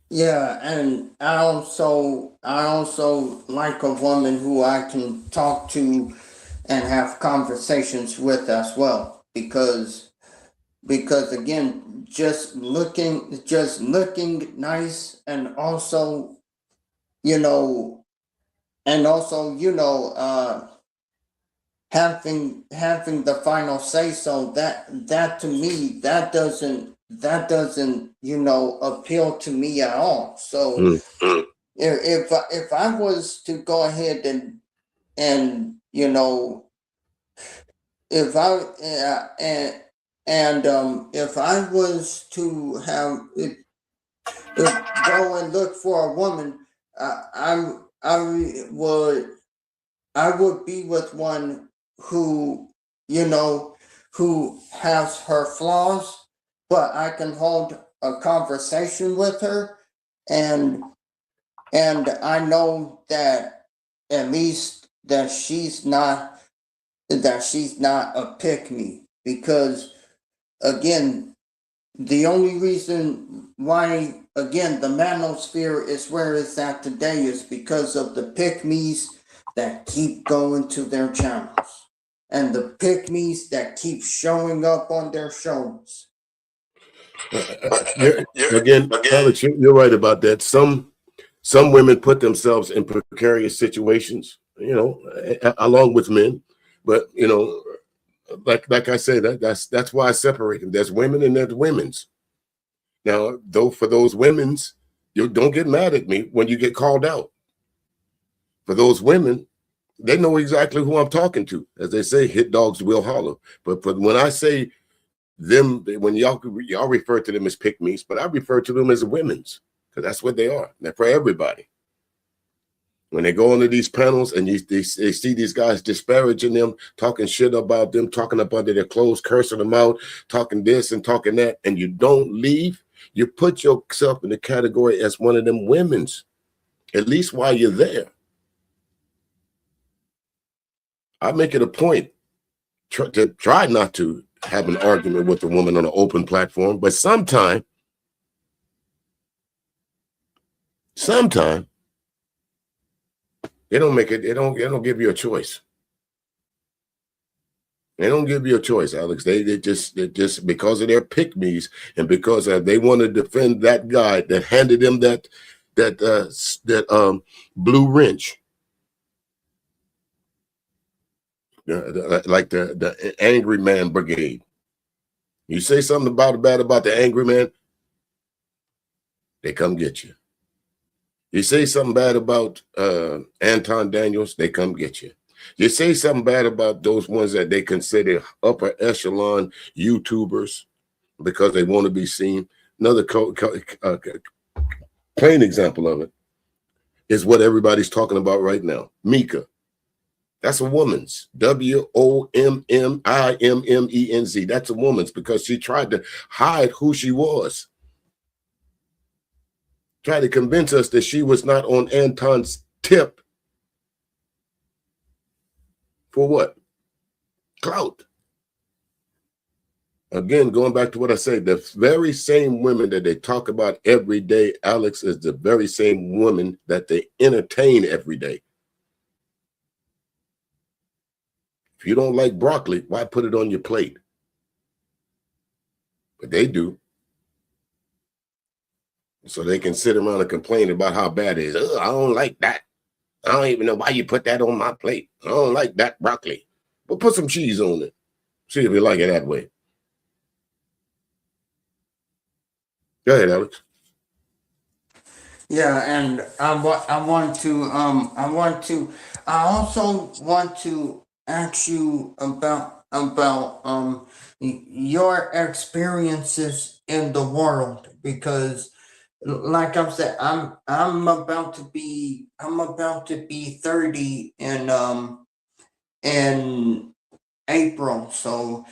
Yeah, and I also like a woman who I can talk to and have conversations with as well, because again, just looking nice, and also, having the final say, so that to me, that doesn't appeal to me at all. So if I was to go ahead and if I if I was to go and look for a woman, I would be with one who who has her flaws, but I can hold a conversation with her, and I know that at least that she's not a pick me, because again, the only reason why, again, the manosphere is where it's at today is because of the pick-me's that keep going to their channels, and the pick-me's that keep showing up on their shows. Again, Alex, you're right about that. Some women put themselves in precarious situations, along with men. But like I say, that's why I separate them. There's women and there's women's. Now, though, for those women's, you don't get mad at me when you get called out. For those women, they know exactly who I'm talking to. As they say, hit dogs will holler. But when I say them, when y'all refer to them as pick-me's, but I refer to them as women's, because that's what they are. They're for everybody. When they go into these panels and they see these guys disparaging them, talking shit about them, talking up under their clothes, cursing them out, talking this and talking that, and you don't leave, you put yourself in the category as one of them women's, at least while you're there. I make it a point to try not to have an argument with a woman on an open platform, but sometime they don't make it. They don't give you a choice. They don't give you a choice, Alex. They just because of their pick-me's and because they want to defend that guy that handed them that blue wrench, like the angry man brigade. You say something bad about the angry man, they come get you. You say something bad about Anton Daniels, they come get you. You say something bad about those ones that they consider upper echelon YouTubers because they want to be seen. Another plain example of it is what everybody's talking about right now. Mika. That's a woman's. WOMMIMMENZ. That's a woman's because she tried to hide who she was. Tried to convince us that she was not on Anton's tip. For what? Clout. Again, going back to what I said, the very same women that they talk about every day, Alex, is the very same women that they entertain every day. If you don't like broccoli, why put it on your plate? But they do. So they can sit around and complain about how bad it is. I don't like that. I don't even know why you put that on my plate. I don't like that broccoli. But put some cheese on it. See if you like it that way. Go ahead, Alex. Yeah, and I also want to ask you about your experiences in the world, because like I said, I'm about to be 30 in April, so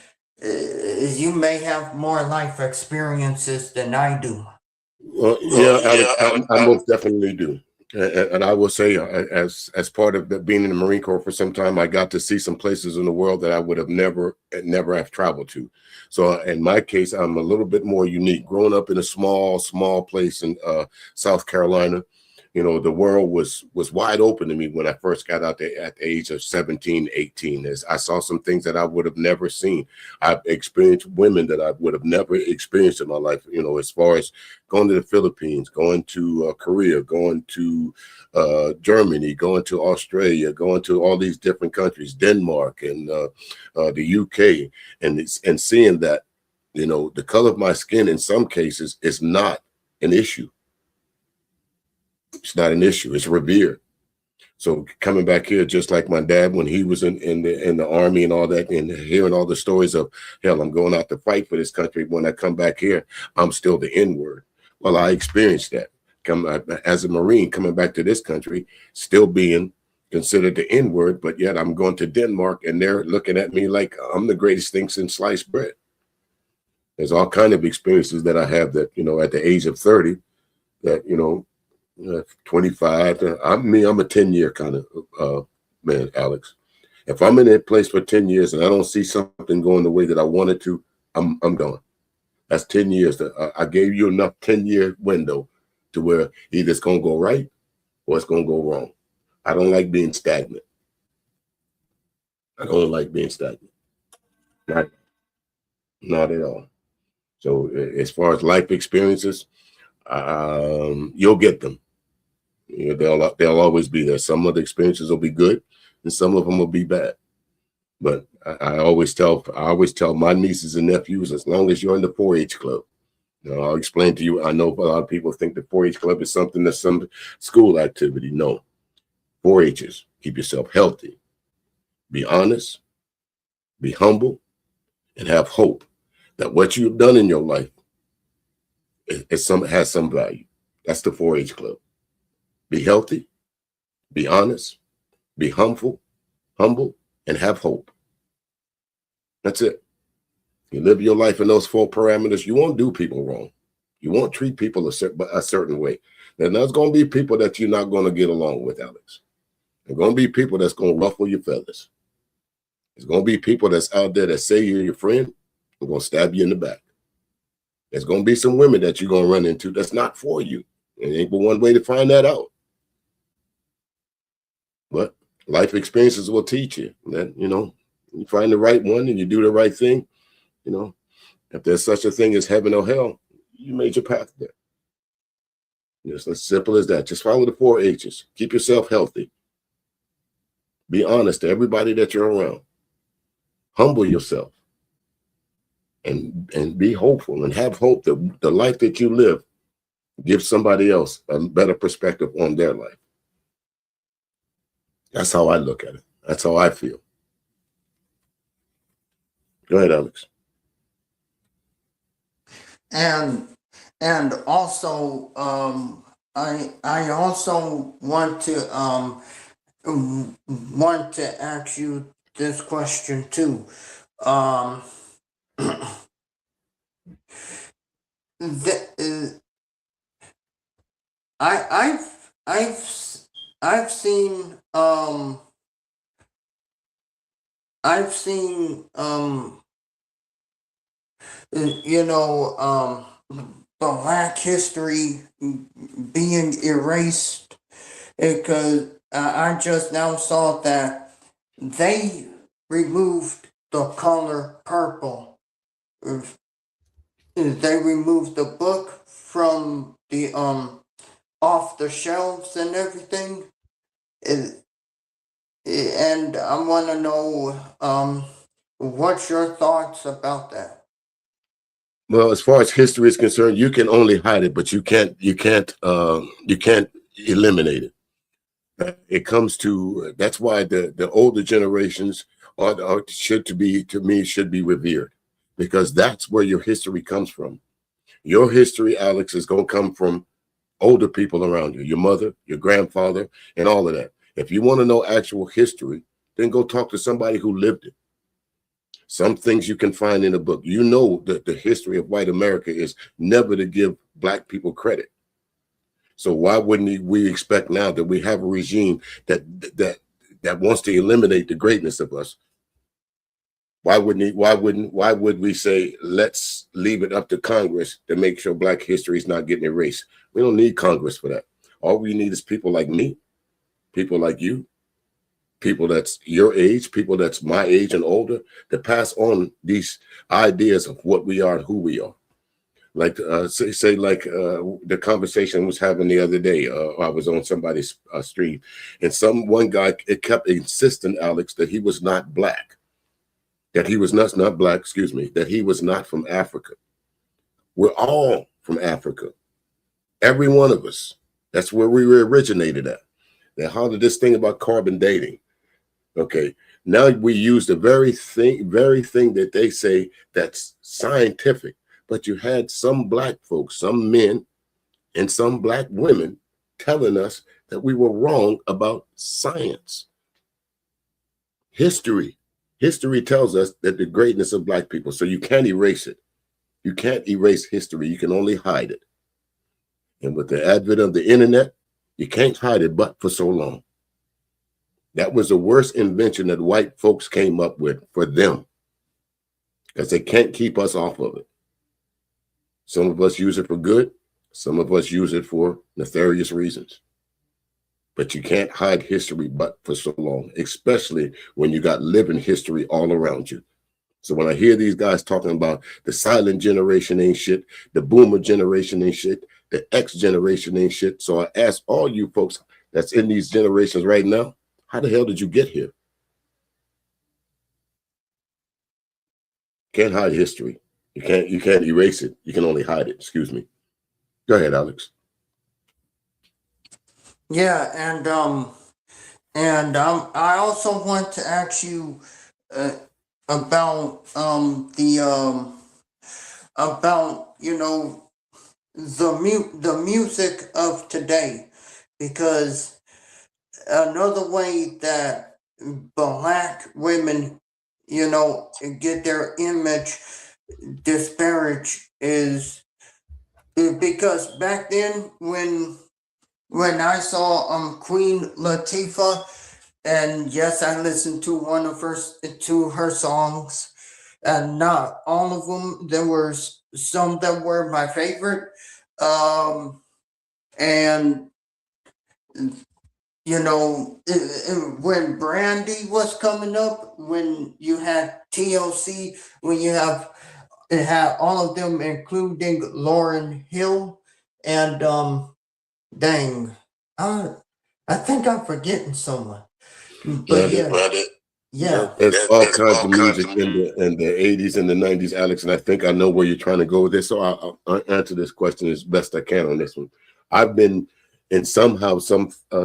you may have more life experiences than I do. Well, yeah, Alex, I most definitely do. And I will say, as part of being in the Marine Corps for some time, I got to see some places in the world that I would have never have traveled to. So in my case, I'm a little bit more unique. Growing up in a small place in South Carolina, you know, the world was wide open to me when I first got out there at the age of 17, 18. As I saw some things that I would have never seen. I've experienced women that I would have never experienced in my life, you know, as far as going to the Philippines, going to Korea, going to Germany, going to Australia, going to all these different countries, Denmark and the UK, and seeing that, you know, the color of my skin in some cases is not an issue. It's not an issue. It's revered. So coming back here, just like my dad when he was in the army and all that, and hearing all the stories of, hell, I'm going out to fight for this country. When I come back here, I'm still the N-word. Well, I experienced that. As a Marine, coming back to this country, still being considered the N-word, but yet I'm going to Denmark and they're looking at me like I'm the greatest thing since sliced bread. There's all kind of experiences that I have that, you know, at the age of 30, that, you know, 25. I'm a 10-year kind of man, Alex. If I'm in that place for 10 years and I don't see something going the way that I wanted to, I'm gone. That's 10 years. I gave you enough 10-year window to where either it's going to go right or it's going to go wrong. I don't like being stagnant. I don't like being stagnant. Not at all. So as far as life experiences, you'll get them. You know, they'll always be there. Some of the experiences will be good, and some of them will be bad. But I always tell my nieces and nephews, as long as you're in the 4-H club, you know, I'll explain to you. I know a lot of people think the 4-H club is something that's some school activity. No, 4-H's. Keep yourself healthy. Be honest. Be humble, and have hope that what you've done in your life has some value. That's the 4-H club. Be healthy, be honest, be humble, and have hope. That's it. You live your life in those 4 parameters, you won't do people wrong. You won't treat people a certain way. Then there's going to be people that you're not going to get along with, Alex. There's going to be people that's going to ruffle your feathers. There's going to be people that's out there that say you're your friend and going to stab you in the back. There's going to be some women that you're going to run into that's not for you. And ain't but one way to find that out. But life experiences will teach you that, you know, you find the right one and you do the right thing, you know, if there's such a thing as heaven or hell, you made your path there. It's as simple as that. Just follow the 4 H's. Keep yourself healthy. Be honest to everybody that you're around. Humble yourself. And be hopeful and have hope that the life that you live gives somebody else a better perspective on their life. That's how I look at it. That's how I feel. Go ahead, Alex. And also I also want to want to ask you this question too. Um, the, I've seen I've seen you know Black history being erased because I just now saw that they removed the color purple. They removed the book from the off the shelves and everything. It, and I want to know what's your thoughts about that? Well, as far as history is concerned, you can only hide it, but you can't eliminate it. It comes to that's why the older generations should be revered, because that's where your history comes from. Your history, Alex, is going to come from older people around you, your mother, your grandfather, and all of that. If you want to know actual history, then go talk to somebody who lived it. Some things you can find in a book. You know that the history of white America is never to give black people credit. So why wouldn't we expect now that we have a regime that wants to eliminate the greatness of us? Why would we say let's leave it up to Congress to make sure black history is not getting erased? We don't need Congress for that. All we need is people like me, people like you, people that's your age, people that's my age and older, to pass on these ideas of what we are and who we are. Like the conversation I was having the other day. I was on somebody's stream, and one guy it kept insisting, Alex, that he was not black, that he was not black. Excuse me, that he was not from Africa. We're all from Africa, every one of us. That's where we originated at. Now, how did this thing about carbon dating? Okay, now we use the very thing that they say that's scientific. But you had some black folks, some men, and some black women telling us that we were wrong about science. History tells us that the greatness of black people, so you can't erase it. You can't erase history. You can only hide it. And with the advent of the internet, you can't hide it but for so long. That was the worst invention that white folks came up with for them, because they can't keep us off of it. Some of us use it for good. Some of us use it for nefarious reasons. But you can't hide history but for so long, especially when you got living history all around you. So when I hear these guys talking about the silent generation ain't shit, the boomer generation ain't shit, the X generation ain't shit. So I ask all you folks that's in these generations right now, how the hell did you get here? Can't hide history. You can't erase it. You can only hide it. Excuse me. Go ahead, Alex. Yeah, and I also want to ask you about about the music of today, because another way that black women get their image disparaged is because back then when I saw Queen Latifah, and yes, I listened to one of her songs, and not all of them. There were some that were my favorite, and when Brandy was coming up, when you had TLC, when it had all of them, including Lauryn Hill, and dang, I think I'm forgetting someone, but yeah. There's all kinds of music in the 80s and the 90s, Alex, and I think I know where you're trying to go with this. So I'll answer this question as best I can on this one. I've been in some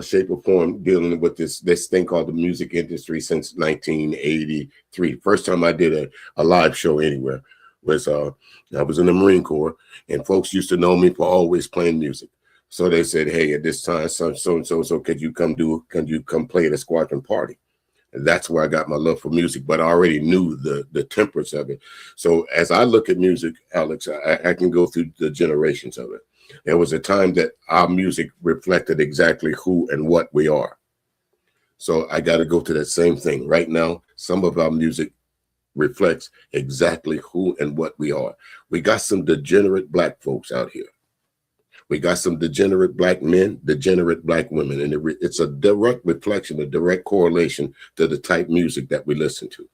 shape or form dealing with this thing called the music industry since 1983. First time I did a live show anywhere was I was in the Marine Corps, and folks used to know me for always playing music. So they said, hey, at this time, so could you come play at a squadron party? And that's where I got my love for music, but I already knew the temperance of it. So as I look at music, Alex, I can go through the generations of it. There was a time that our music reflected exactly who and what we are. So I got to go to that same thing. Right now, some of our music reflects exactly who and what we are. We got some degenerate black folks out here. We got some degenerate black men, degenerate black women, and it's a direct reflection, a direct correlation to the type music that we listen to.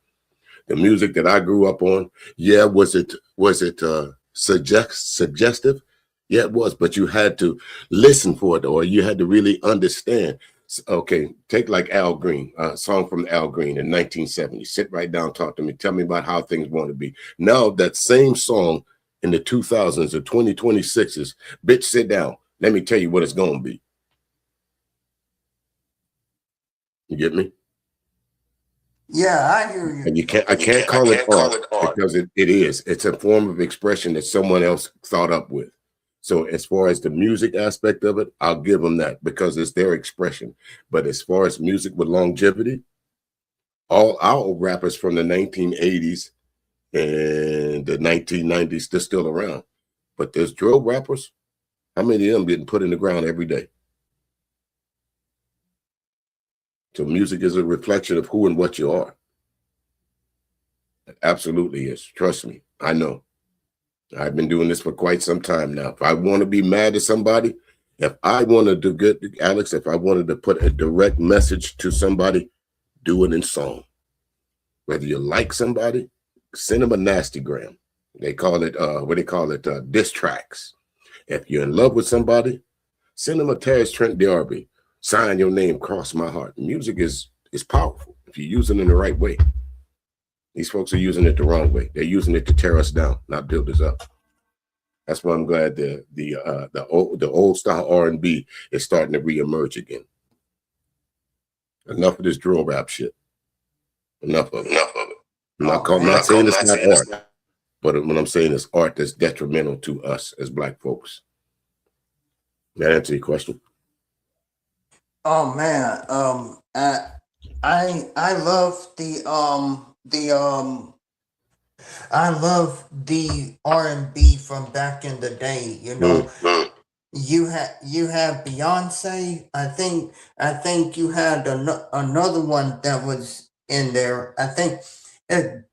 The music that I grew up on, yeah, was it suggestive? Yeah, it was, but you had to listen for it, or you had to really understand. Okay, take like Al Green, a song from Al Green in 1970. Sit right down, talk to me, tell me about how things want to be. Now that same song in the 2000s or 2026s, bitch, sit down. Let me tell you what it's going to be. You get me? Yeah, I hear you. And I can't call it art because it is. It's a form of expression that someone else thought up with. So as far as the music aspect of it, I'll give them that because it's their expression. But as far as music with longevity, all our rappers from the 1980s and the 1990s, they're still around. But there's drill rappers. How many of them getting put in the ground every day? So music is a reflection of who and what you are. It absolutely is. Trust me. I know. I've been doing this for quite some time now. If I want to be mad at somebody, if I want to do good, Alex, if I wanted to put a direct message to somebody, do it in song. Whether you like somebody, send them a nasty gram. They call it, diss tracks. If you're in love with somebody, send them a Terrence Trent D'Arby. Sign your name, cross my heart. Music is powerful if you use it in the right way. These folks are using it the wrong way. They're using it to tear us down, not build us up. That's why I'm glad the old style R&B is starting to reemerge again. Enough of this drill rap shit. Enough of it. I'm not saying it's not art, but what I'm saying is art that's detrimental to us as black folks. That answer your question? Oh man, I love I love the R&B from back in the day. You know, you have Beyonce. I think you had another one that was in there. It,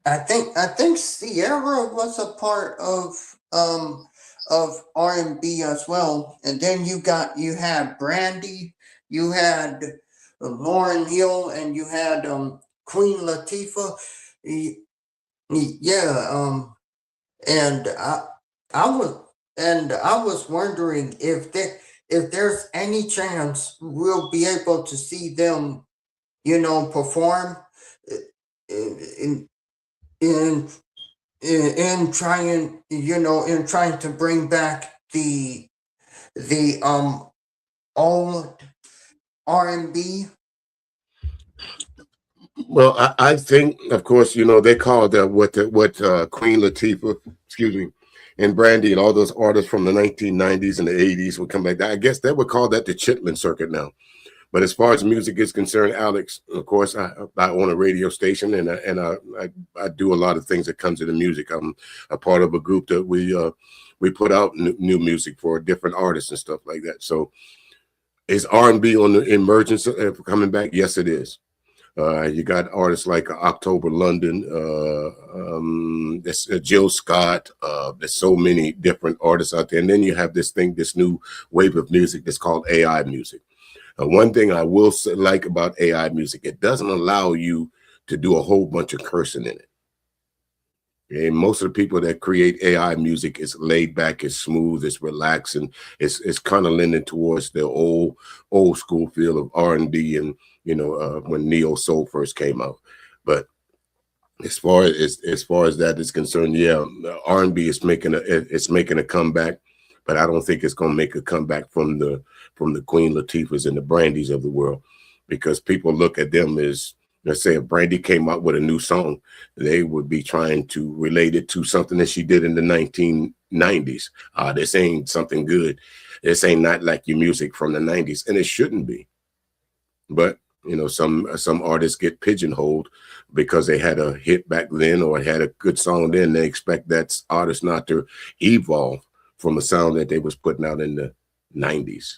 I think Sierra was a part of R&B as well. And then you had Brandy, you had Lauren Hill, and you had Queen Latifah. Yeah, and I was wondering if there's any chance we'll be able to see them, perform in in in trying to bring back the old R&B. Well, I think, of course, they called what Queen Latifah, excuse me, and Brandy and all those artists from the 1990s and the 80s would come back. I guess they would call that the Chitlin Circuit now. But as far as music is concerned, Alex, of course, I own a radio station and I do a lot of things that comes into music. I'm a part of a group that we put out new music for different artists and stuff like that. So is R&B on the emergence coming back? Yes, it is. You got artists like October London, Jill Scott. There's so many different artists out there. And then you have this new wave of music that's called AI music. One thing I will like about AI music, it doesn't allow you to do a whole bunch of cursing in it. And most of the people that create AI music is laid back, it's smooth, it's relaxing, it's kind of leaning towards the old school feel of R&B and when neo soul first came out. But as far as that is concerned, yeah, R&B is making a comeback, but I don't think it's going to make a comeback from the Queen Latifahs and the Brandys of the world, because people look at them as, let's say if Brandy came out with a new song, they would be trying to relate it to something that she did in the 90s. This ain't something good. This ain't not like your music from the 90s, and it shouldn't be. But some artists get pigeonholed because they had a hit back then or had a good song then. They expect that artist not to evolve from a sound that they was putting out in the 90s.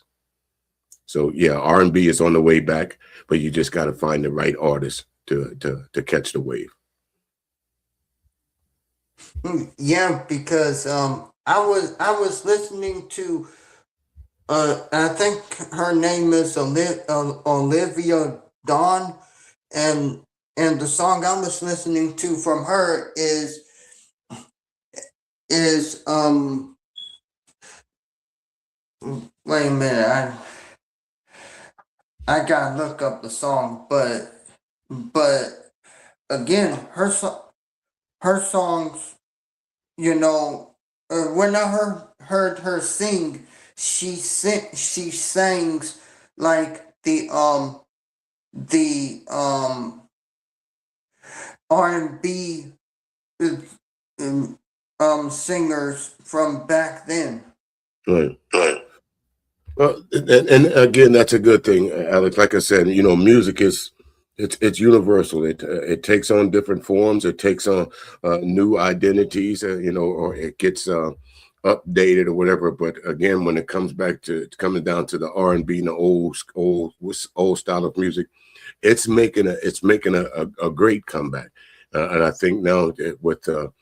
So yeah, R&B is on the way back, but you just got to find the right artist to catch the wave. Yeah, because I was listening to I think her name is Olivia Dawn, and the song I was listening to from her is wait a minute, I gotta look up the song, but again, her songs, when I heard her sing, she sings like the R&B um, singers from back then. Right. Well, and again, that's a good thing, Alex. Like I said, music is it's universal. It takes on different forms. It takes on new identities, or it gets updated or whatever. But again, when it comes back to coming down to the R&B and the old style of music, it's making a great comeback. And I think now with the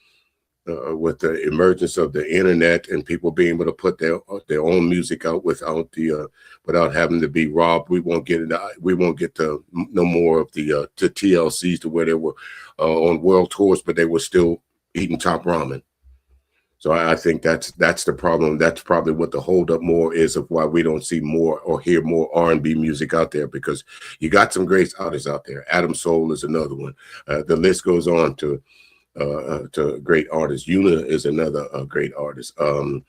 emergence of the internet and people being able to put their own music out without having to be robbed, we won't get no more of the TLCs to where they were on world tours, but they were still eating top ramen. So I think that's the problem. That's probably what the holdup more is of why we don't see more or hear more R&B music out there, because you got some great artists out there. Adam Soul is another one. The list goes on to great artists. Una is another great artist. Who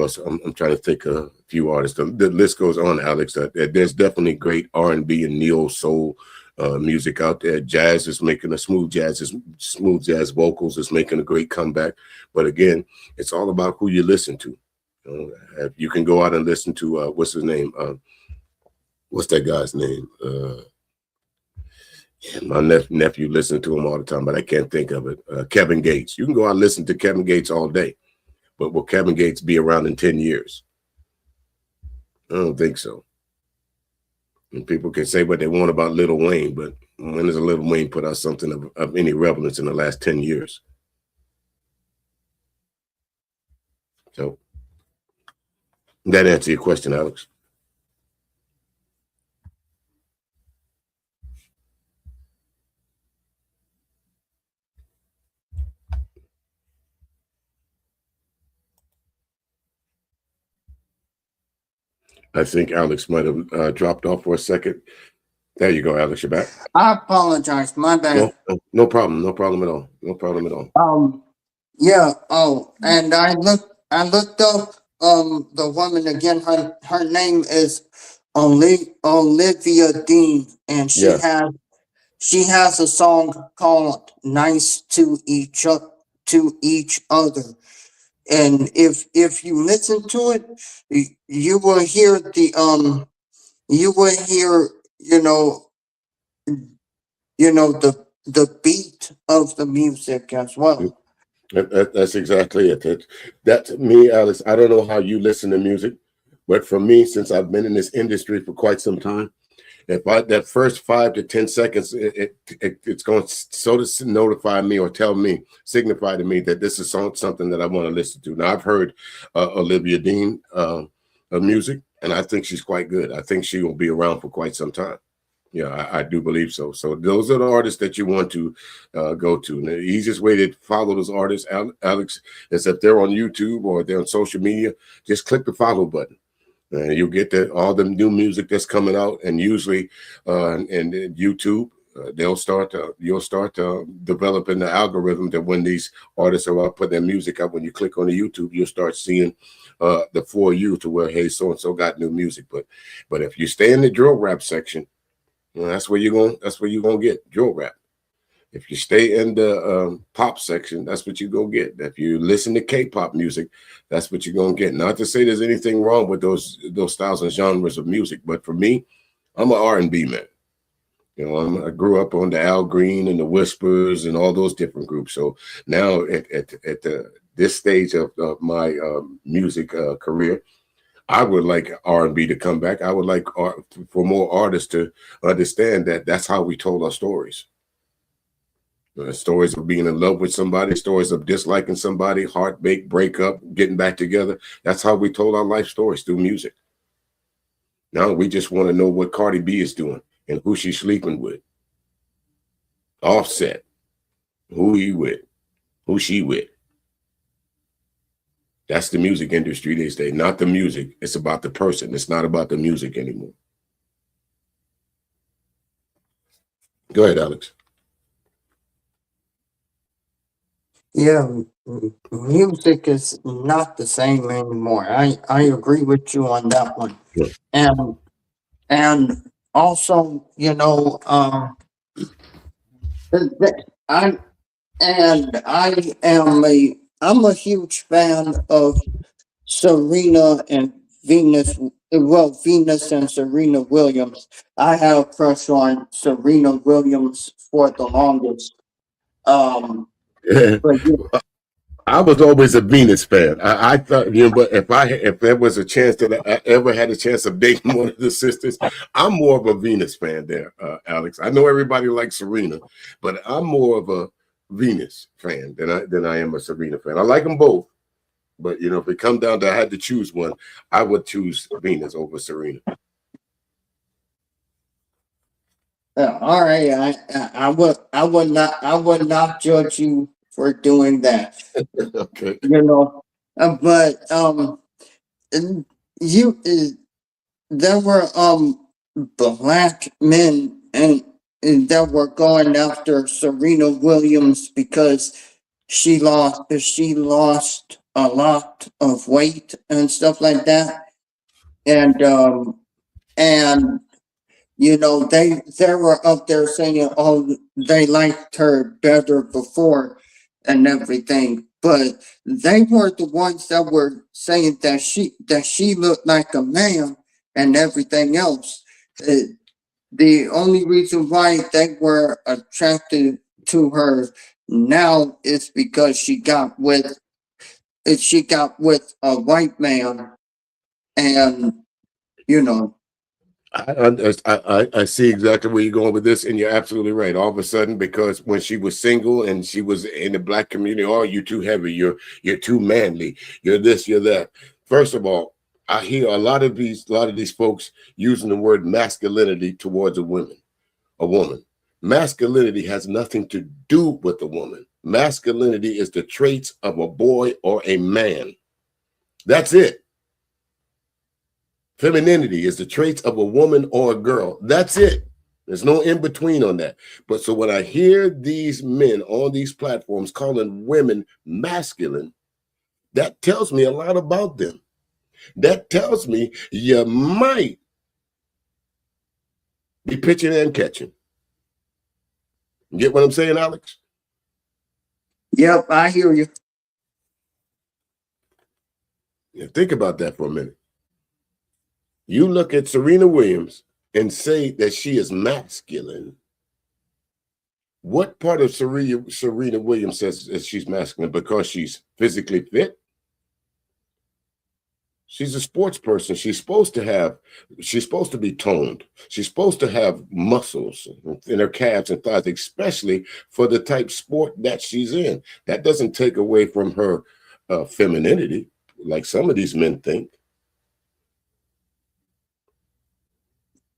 else? I'm trying to think of a few artists. The list goes on, Alex. There's definitely great R&B and neo soul music out there. Jazz is making smooth jazz vocals is making a great comeback. But again, it's all about who you listen to. You can go out and listen to what's his name? What's that guy's name? My nephew listens to him all the time, but I can't think of it. Kevin Gates. You can go out and listen to Kevin Gates all day, but will Kevin Gates be around in 10 years? I don't think so. And people can say what they want about Lil Wayne, but when has a Lil Wayne put out something of any relevance in the last 10 years? So that answer your question, Alex? I think Alex might have dropped off for a second. There you go, Alex. You're back. I apologize. My bad. No problem. No problem at all. No problem at all. Yeah. Oh, and I looked up the woman again. Her name is Olivia Dean, and she has a song called "Nice to Each Other." And if you listen to it, you will hear the beat of the music as well. That's exactly it. That me, Alex. I don't know how you listen to music, but for me, since I've been in this industry for quite some time, that first 5 to 10 seconds, it's going to notify me or signify to me that this is something that I want to listen to. Now I've heard Olivia Dean music, and I think she's quite good. I think she will be around for quite some time. Yeah, I do believe so. So those are the artists that you want to go to. And the easiest way to follow those artists, Alex, is if they're on YouTube or they're on social media, just click the follow button. You'll get all the new music that's coming out, and usually and YouTube, you'll start developing the algorithm that when these artists are out putting their music up, when you click on the YouTube, you'll start seeing the For You to where, hey, so and so got new music. But if you stay in the drill rap section, that's where you're gonna get drill rap. If you stay in the pop section, that's what you're going to get. If you listen to K-pop music, that's what you're going to get. Not to say there's anything wrong with those styles and genres of music, but for me, I'm an R&B man. You know, I grew up on the Al Green and the Whispers and all those different groups. So now at this stage of my music career, I would like R&B to come back. I would like for more artists to understand that that's how we told our stories. Stories of being in love with somebody, stories of disliking somebody, heartbreak, breakup, getting back together. That's how we told our life stories, through music. Now we just want to know what Cardi B is doing and who she's sleeping with. Offset, who he with, who she with. That's the music industry these days. Not the music. It's about the person. It's not about the music anymore. Go ahead, Alex. Yeah, music is not the same anymore. I agree with you on that one. Yeah. And also, I I'm a huge fan of Serena and Venus. Well, Venus and Serena Williams. I have a crush on Serena Williams for the longest. Yeah. But I was always a Venus fan. I thought, but if there was a chance that I ever had a chance of dating one of the sisters, I'm more of a Venus fan there, Alex. I know everybody likes Serena, but I'm more of a Venus fan than I am a Serena fan. I like them both, but if it come down to I had to choose one, I would choose Venus over Serena. all right, I would not judge you for doing that. Okay. But and you there were black men and that were going after Serena Williams because she lost a lot of weight and stuff like that, and and they were up there saying, oh, they liked her better before and everything. But they were the ones that were saying that she looked like a man and everything else. The only reason why they were attracted to her now is because she got with a white man, and you know I see exactly where you're going with this, and you're absolutely right. All of a sudden, because when she was single and she was in the black community, oh, you're too heavy, you're too manly, you're this, you're that. First of all, I hear a lot of these folks using the word masculinity towards a woman. Masculinity has nothing to do with a woman. Masculinity is the traits of a boy or a man. That's it. Femininity is the traits of a woman or a girl. That's it. There's no in between on that. But so when I hear these men on these platforms calling women masculine, that tells me a lot about them. That tells me you might be pitching and catching. You get what I'm saying, Alex? Yep, I hear you. Yeah, think about that for a minute. You look at Serena Williams and say that she is masculine. What part of Serena Williams says that she's masculine? Because she's physically fit? She's a sports person. She's supposed to be toned. She's supposed to have muscles in her calves and thighs, especially for the type sport that she's in. That doesn't take away from her femininity, like some of these men think.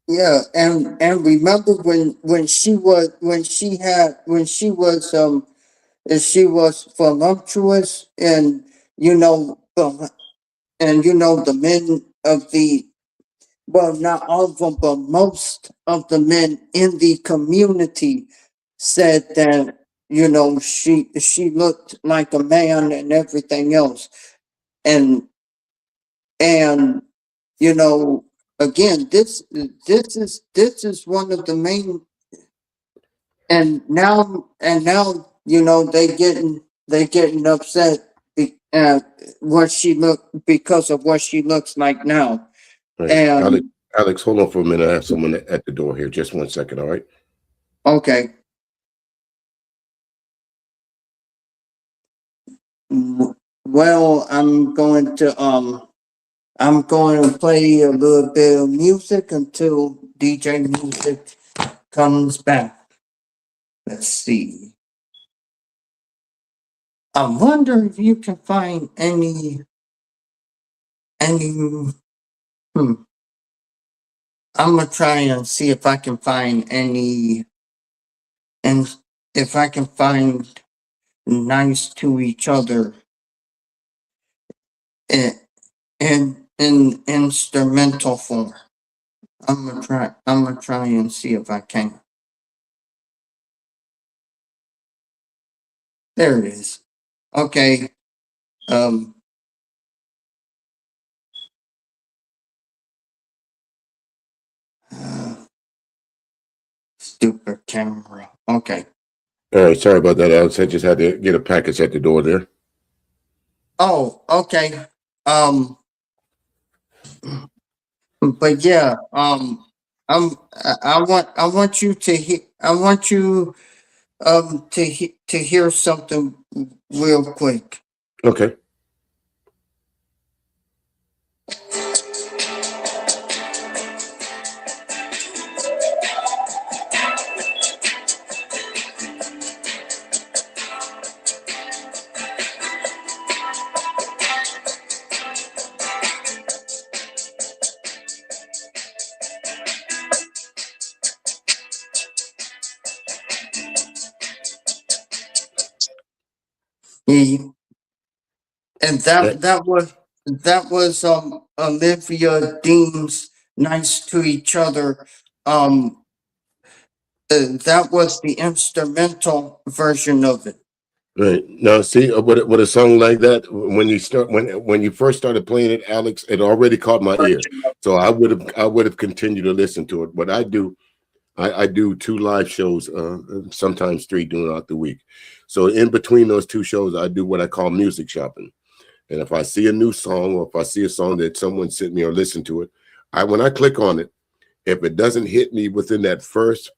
Yeah, and remember when she was voluptuous, and the men of the well, not all of them, but most of the men in the community said that she looked like a man and everything else, and and you know again, this is one of the main and now they getting upset what she look because of what she looks like now. Right. And Alex, hold on for a minute. I have someone at the door here. Just 1 second, all right? okay, well, I'm going to play a little bit of music until DJ Music comes back. Let's see. I wonder if you can find any. Hmm. I'm gonna try and see if I can find any, and if I can find nice to each other in in instrumental form. I'm gonna try and see if I can. There it is. Okay. Um. uh, Stupid camera. Okay. All right. Sorry about that, Alex. I just had to get a package at the door there. Oh. Okay. Um. But yeah. I want you to hear. I want you to hear something real quick. Okay. Yeah, and Yeah, that was Olivia Dean's "Nice to Each Other." Um, that was the instrumental version of it. right. Now, see, with a song like that, when you first started playing it, Alex, it already caught my ear. So I would have continued to listen to it. What I do, I do two live shows, sometimes three throughout the week. So in between those two shows, I do what I call music shopping. And if I see a new song, or if I see a song that someone sent me or listen to it, when I click on it, if it doesn't hit me within that first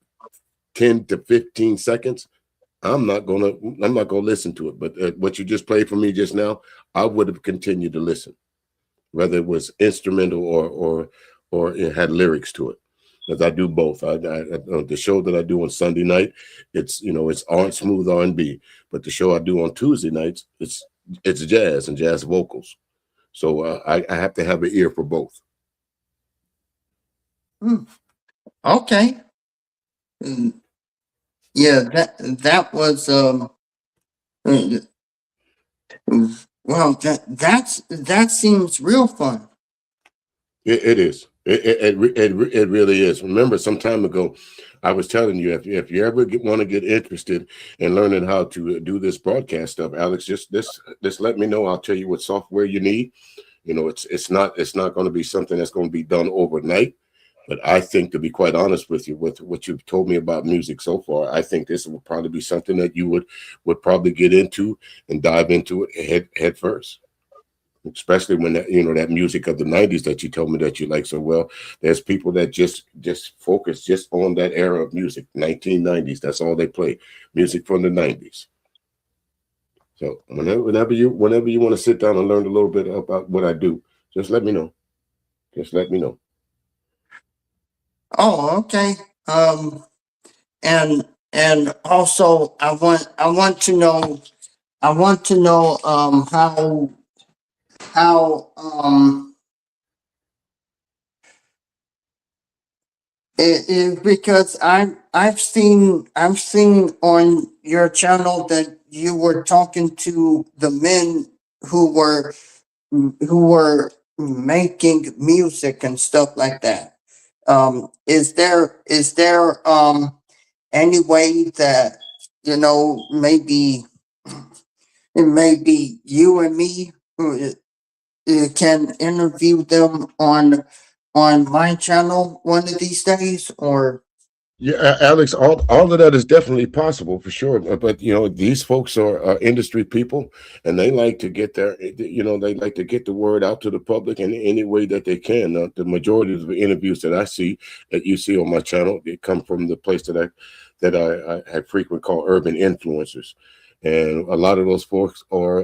10 to 15 seconds, I'm not gonna listen to it. But what you just played for me just now, I would have continued to listen, whether it was instrumental or it had lyrics to it. Because I do both. The show that I do on Sunday night, it's on smooth R&B, but the show I do on Tuesday nights, it's jazz and jazz vocals. So I have to have an ear for both. Hmm. Okay. Mm, yeah, that was uh, well, that seems real fun. It is. It really is. Remember, some time ago, I was telling you, if you ever want to get interested in learning how to do this broadcast stuff, Alex, just let me know. I'll tell you what software you need. It's not going to be something that's going to be done overnight. But I think, to be quite honest with you, with what you've told me about music so far, I think this will probably be something that you would probably get into and dive into it head first. Especially when that music of the '90s that you told me that you like so well. There's people that just focus just on that era of music, 1990s. That's all they play, music from the '90s. So whenever you want to sit down and learn a little bit about what I do, just let me know. Just let me know. Oh, okay. And also I want to know how because I've seen on your channel that you were talking to the men who were who were making music and stuff like that. Is there any way that maybe you and me can interview them on my channel one of these days, or Yeah, Alex, all of that is definitely possible for sure. But you know, these folks are industry people, and they like to get they like to get the word out to the public in any way that they can. The majority of the interviews that I see, that you see on my channel, they come from the place that I have frequent call urban influencers, and a lot of those folks are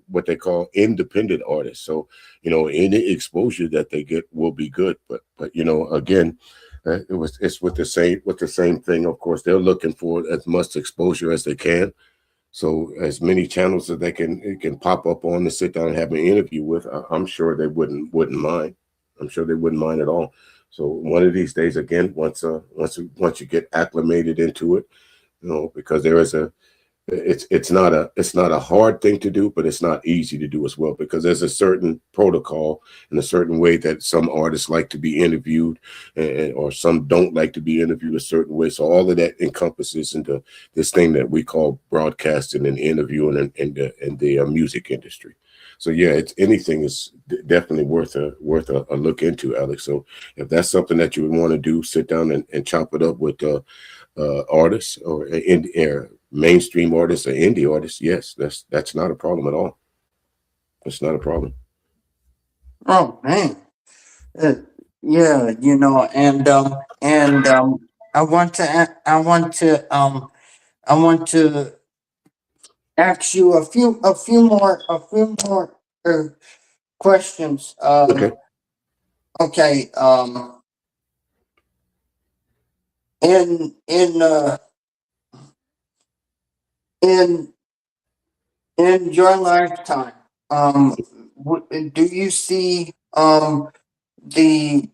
what they call independent artists. So you know, any exposure that they get will be good. But you know, again, it's with the same thing. Of course, they're looking for as much exposure as they can. So as many channels that they can it can pop up on to sit down and have an interview with, I'm sure they wouldn't mind. I'm sure they wouldn't mind at all. So one of these days, again, once you get acclimated into it, you know, because there is a it's not a hard thing to do, but it's not easy to do as well, because there's a certain protocol and a certain way that some artists like to be interviewed, or some don't like to be interviewed a certain way. So all of that encompasses into this thing that we call broadcasting and interviewing in the music industry. So yeah, it's anything is definitely worth a look into, Alex. So if that's something that you would want to do, sit down and chop it up with artists or mainstream artists or indie artists, yes, that's not a problem at all. It's not a problem. Oh man, uh, yeah, you know, I want to, I want to ask you a few more questions. Okay. Okay, in in in your lifetime, do you see the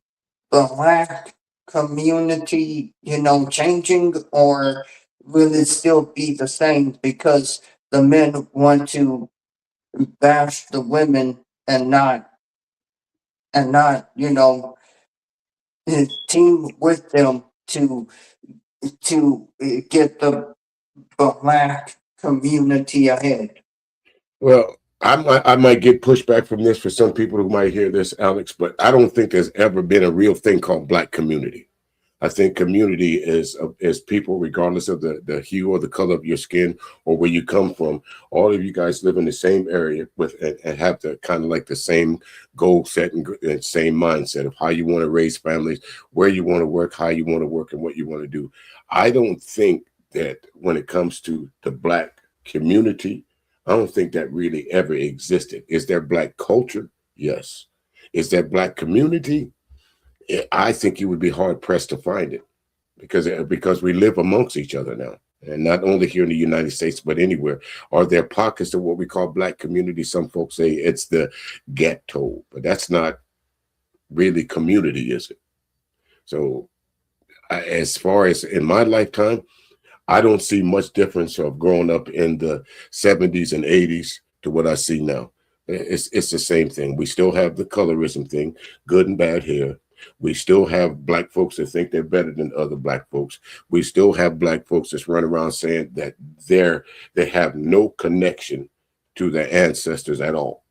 black community, you know, changing, or will it still be the same because the men want to bash the women and not, you know, team with them to get the black community ahead? Well, I might get pushback from this for some people who might hear this, Alex, but I don't think there's ever been a real thing called black community. I think community is people, regardless of the hue or the color of your skin or where you come from. All of you guys live in the same area with and have the kind of like the same goal set and same mindset of how you want to raise families, where you want to work, how you want to work, and what you want to do. I don't think that when it comes to the black community, I don't think that really ever existed. Is there black culture? Yes. Is there black community? I think you would be hard pressed to find it, because we live amongst each other now, and not only here in the United States but anywhere. Are there pockets of what we call black community? Some folks say it's the ghetto, but that's not really community, is it? So, as far as in my lifetime, I don't see much difference of growing up in the 70s and 80s to what I see now. It's the same thing. We still have the colorism thing, good and bad hair. We still have black folks that think they're better than other black folks. We still have black folks that's run around saying that they have no connection to their ancestors at all.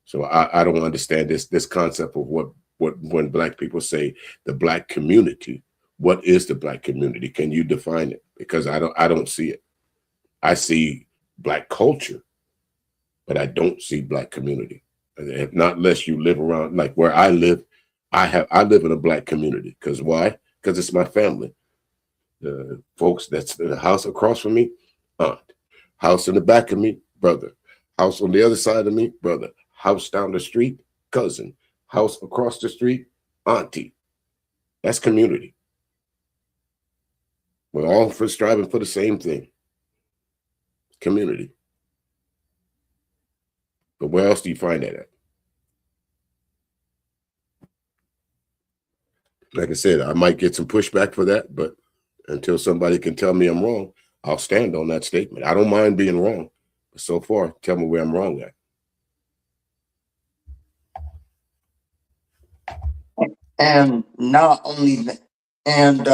So I don't understand this concept of what when black people say the black community. What is the black community? Can you define it? Because I don't see it. I see black culture, but I don't see black community. Not unless you live around like where I live. I live in a black community. Because why? Because it's my family. The folks that's the house across from me, aunt. House in the back of me, brother. House on the other side of me, brother. House down the street, cousin. House across the street, auntie. That's community. We're all for striving for the same thing, community. But where else do you find that at? Like I said, I might get some pushback for that, but until somebody can tell me I'm wrong, I'll stand on that statement. I don't mind being wrong. But so far, tell me where I'm wrong at. And not only that, and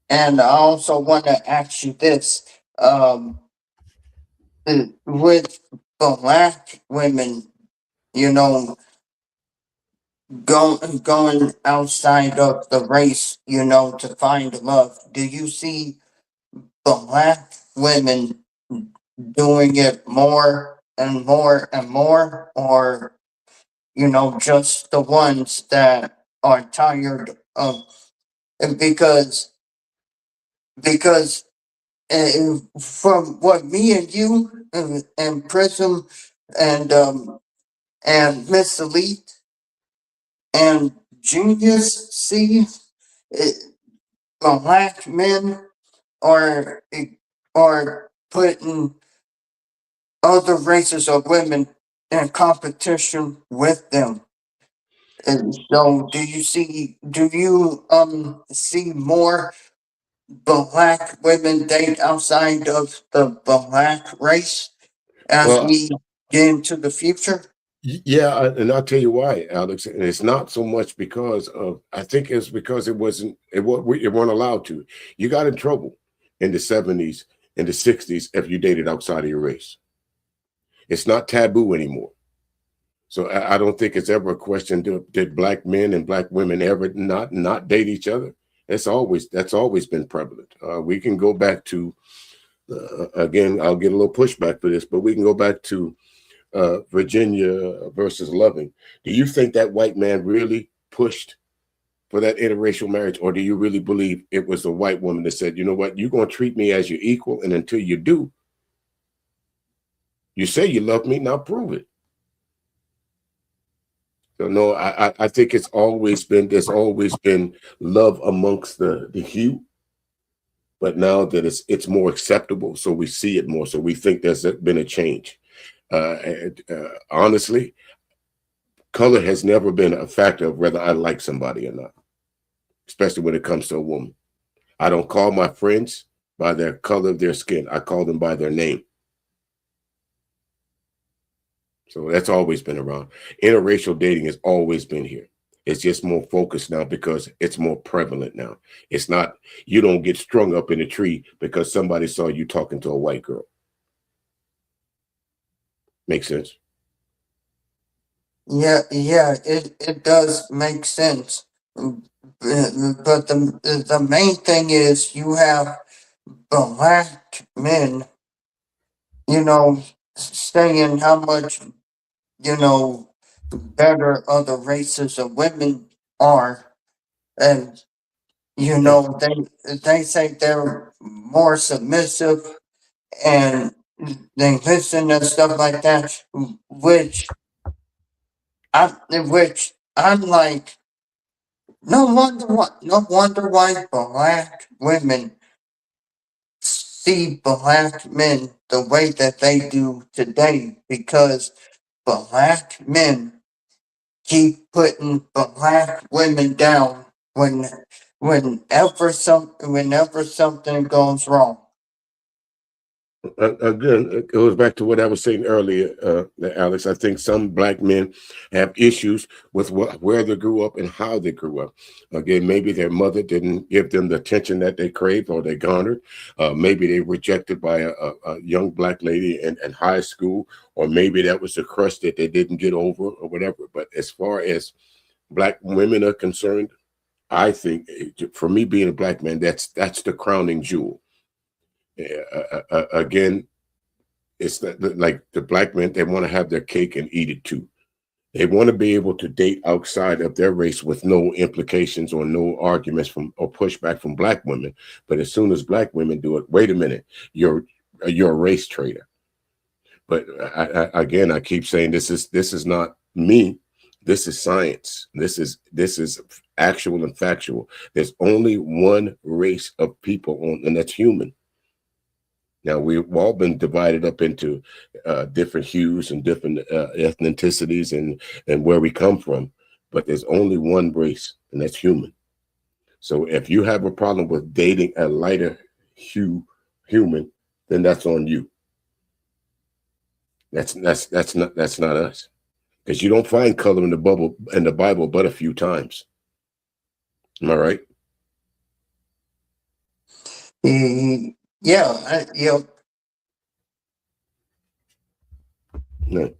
and I also want to ask you this: um, with black women, you know, going outside of the race, to find love. Do you see black women doing it more and more and more, or just the ones that are tired of? Because from what me and you and Prism and Miss Elite and Genius see, it, black men are are putting other races of women in competition with them. And so, do you see more black women date outside of the black race as Well, we get into the future? yeah, and I'll tell you why, Alex. And it's not so much because of. I think it's because it weren't allowed to. You got in trouble in the '70s, in the '60s if you dated outside of your race. It's not taboo anymore. So I don't think it's ever a question: did black men and black women ever not date each other? That's always been prevalent. We can go back to again. I'll get a little pushback for this, but we can go back to Virginia versus Loving. Do you think that white man really pushed for that interracial marriage, or do you really believe it was the white woman that said, "You know what? You're going to treat me as your equal, and until you do, you say you love me. Now prove it." So no, I think there's always been love amongst the hue, but now that it's more acceptable, so we see it more, so we think there's been a change. Honestly, color has never been a factor of whether I like somebody or not, especially when it comes to a woman. I don't call my friends by their color of their skin. I call them by their name. So that's always been around. Interracial dating has always been here. It's just more focused now because it's more prevalent now. It's not, you don't get strung up in a tree because somebody saw you talking to a white girl. Makes sense? Yeah, yeah, it does make sense. But the main thing is you have black men, saying how much, you know, better other races of women are. And, Yeah. they say they're more submissive and they listen and stuff like that, which I'm like, no wonder why black women see black men the way that they do today, because black men keep putting black women down whenever something goes wrong. Again, it goes back to what I was saying earlier, Alex. I think some black men have issues with where they grew up and how they grew up. Again, maybe their mother didn't give them the attention that they craved or they garnered. Maybe they were rejected by a young black lady in high school, or maybe that was a crush that they didn't get over or whatever. But as far as black women are concerned, I think for me being a black man, that's the crowning jewel. Again, it's like the black men, they want to have their cake and eat it too. They want to be able to date outside of their race with no implications or no arguments from or pushback from black women. But as soon as black women do it, wait a minute, you're a race traitor. But again, I keep saying this is not me. This is science. This is actual and factual. There's only one race of people on, and that's human. Now we've all been divided up into different hues and different ethnicities and where we come from, but there's only one race, and that's human. So if you have a problem with dating a lighter hue human, then that's on you. That's not us, because you don't find color in the Bible but a few times. Am I right? Yeah, No.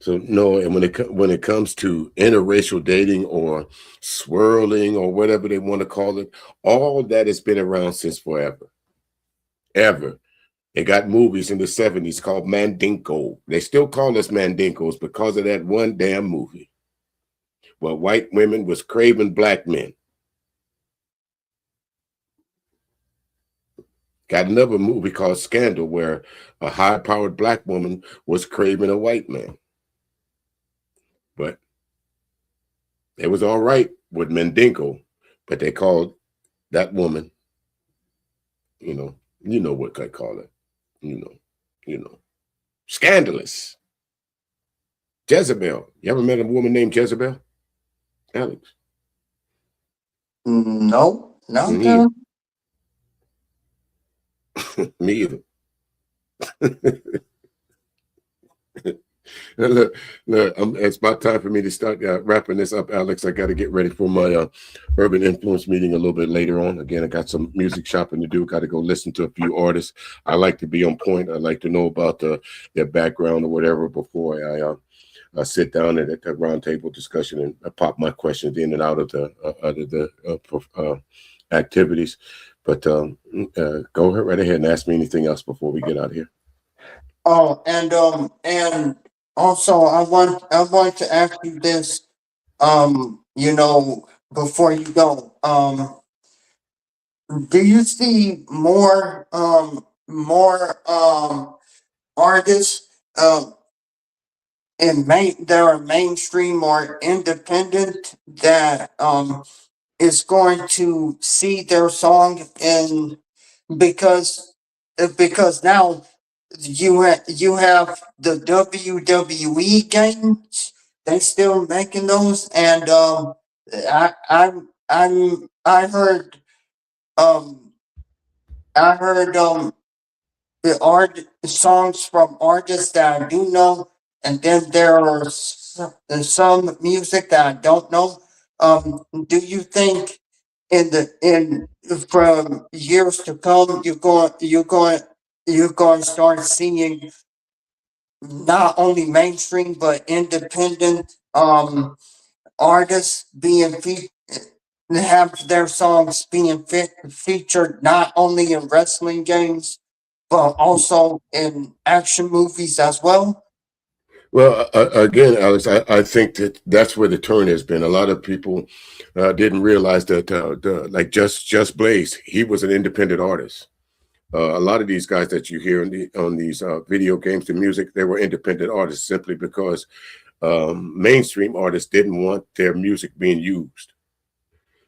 So no, and when it comes to interracial dating or swirling or whatever they want to call it, all that has been around since forever, ever. They got movies in the 70s called Mandinko. They still call us Mandinkos because of that one damn movie where white women was craving black men. Got another movie called Scandal where a high-powered black woman was craving a white man. But it was all right with Mandinko, but they called that woman, you know what I call it, you know, you know, scandalous. Jezebel. You ever met a woman named Jezebel? Alex? No, not Me that. either. Me either. Look, it's about time for me to start wrapping this up, Alex. I got to get ready for my urban influence meeting a little bit later on. Again, I got some music shopping to do. Got to go listen to a few artists. I like to be on point. I like to know about their background or whatever before I sit down at the round table discussion and I pop my questions in and out of the activities. But go right ahead and ask me anything else before we get out of here. Oh, and also I want to ask you this, before you go, do you see more artists that are mainstream or independent that is going to see their song in because now you have the WWE games. They still making those, and I heard um I heard the art songs from artists that I do know, and then there are some music that I don't know. Do you think in from years to come you're going to start seeing not only mainstream but independent artists have their songs being featured not only in wrestling games but also in action movies as well? Well, again, Alex, I think that's where the turn has been. A lot of people didn't realize that, like Just Blaze, he was an independent artist. A lot of these guys that you hear on these video games and music, they were independent artists simply because mainstream artists didn't want their music being used.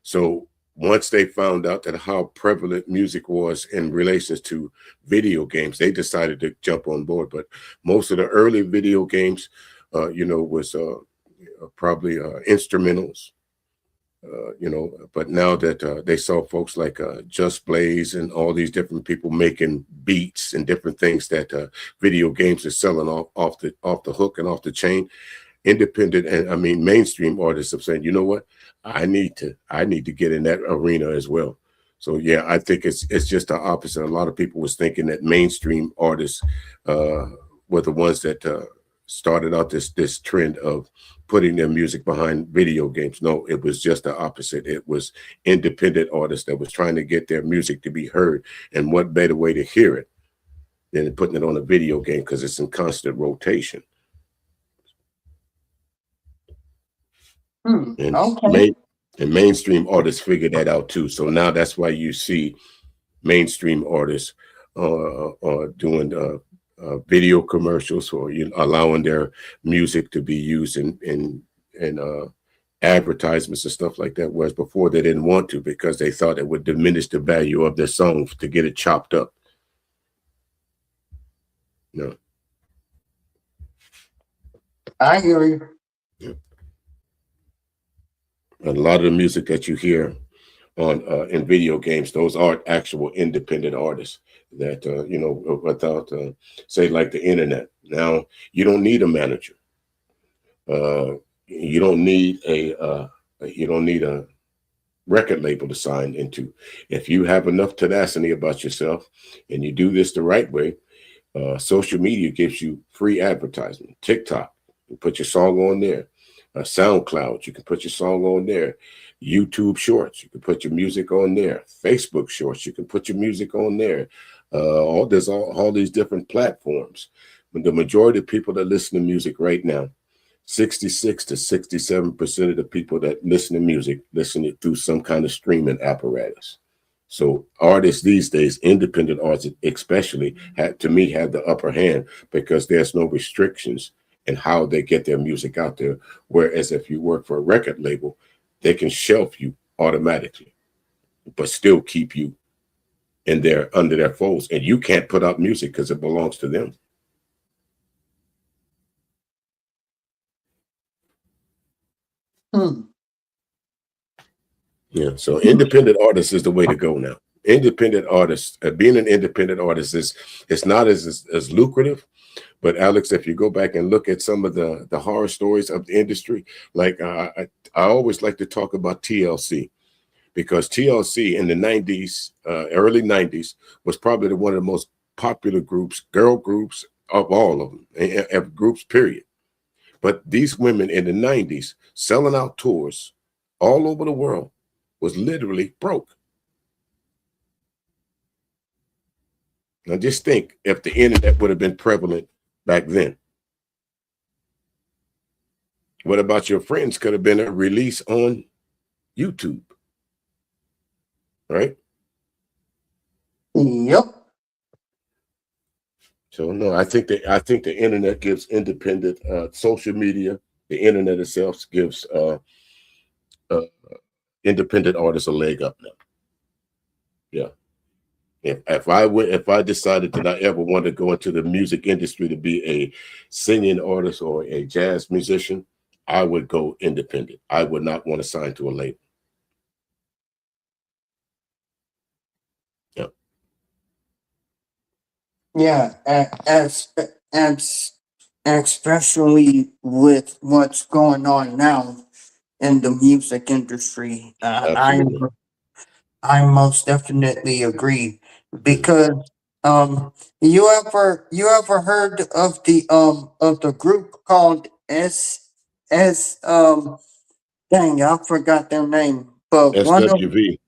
So once they found out that how prevalent music was in relations to video games, they decided to jump on board. But most of the early video games, was probably instrumentals. But now that they saw folks like Just Blaze and all these different people making beats and different things that video games are selling off the hook and off the chain, independent and I mean mainstream artists have said, you know what, I need to get in that arena as well. So yeah, I think it's just the opposite. A lot of people was thinking that mainstream artists uh, were the ones that started out this trend of putting their music behind video games. No, it was just the opposite. It was independent artists that was trying to get their music to be heard, and what better way to hear it than putting it on a video game because it's in constant rotation. And Okay. main and mainstream artists figured that out too. So now that's why you see mainstream artists doing video commercials or allowing their music to be used in advertisements and stuff like that. Whereas before they didn't want to because they thought it would diminish the value of their song to get it chopped up. No. I hear you. A lot of the music that you hear on in video games, those aren't actual independent artists that without say like the internet. Now you don't need a manager. You don't need a record label to sign into. If you have enough tenacity about yourself and you do this the right way, social media gives you free advertisement. TikTok, You put your song on there. SoundCloud, you can put your song on there. YouTube Shorts, you can put your music on there. Facebook Shorts, you can put your music on there. There's all these different platforms. But the majority of people that listen to music right now, 66 to 67% of the people that listen to music listen it through some kind of streaming apparatus. So artists these days, independent artists especially, to me, have the upper hand because there's no restrictions in how they get their music out there. Whereas if you work for a record label, they can shelf you automatically, but still keep you in their under their folds, and you can't put out music because it belongs to them. Yeah, so independent artist is the way to go now. Independent artists, being an independent artist is it's not as lucrative. But Alex, if you go back and look at some of the horror stories of the industry, like I always like to talk about TLC because TLC in the 90s, early 90s, was probably one of the most popular groups, girl groups of all of them, groups, period. But these women in the 90s selling out tours all over the world was literally broke. Now just think if the internet would have been prevalent back then. What about your friends could have been a release on YouTube, right? Yep. So no, I think the internet gives independent social media. The internet itself gives uh, independent artists a leg up now. Yeah. If I decided that I ever wanted to go into the music industry to be a singing artist or a jazz musician, I would go independent. I would not want to sign to a label. Yeah. Yeah, as especially with what's going on now in the music industry, Absolutely. I most definitely agree Mhm. because you ever heard of the group called S dang, I forgot their name, but one of SWV.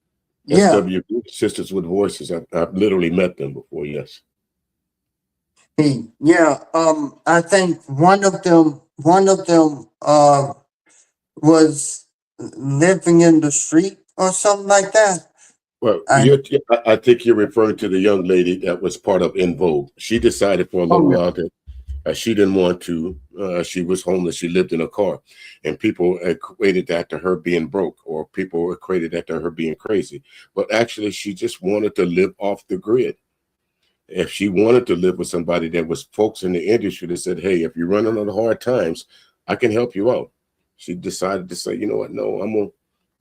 yeah. Sisters with Voices. I've literally met them before. Yes. Yeah, I think one of them, was living in the street or something like that. Well, I, I think you're referring to the young lady that was part of In Vogue. She decided for a little oh yeah. while that she didn't want to. She was homeless. She lived in a car, and people equated that to her being broke, or people equated that to her being crazy. But actually, she just wanted to live off the grid. If she wanted to live with somebody that was folks in the industry that said, "Hey, if you're running on hard times, I can help you out," she decided to say, "You know what? No, I'm gonna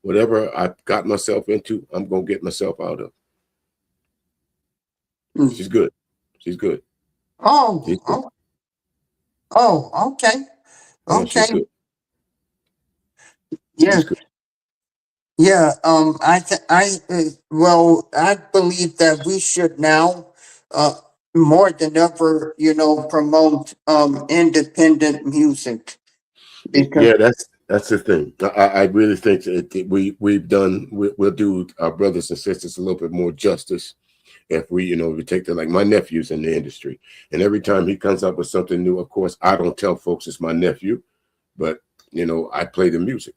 whatever I got myself into, I'm gonna get myself out of." Mm. She's good. She's good. Oh, She's good. okay, Yeah, she's okay, good. yeah, She's good. yeah. Well, I believe that we should now, uh, more than ever, promote independent music because. Yeah, that's the thing. I really think that we'll do our brothers and sisters a little bit more justice if we take the like my nephew's in the industry, and every time he comes up with something new, of course, I don't tell folks it's my nephew, but I play the music.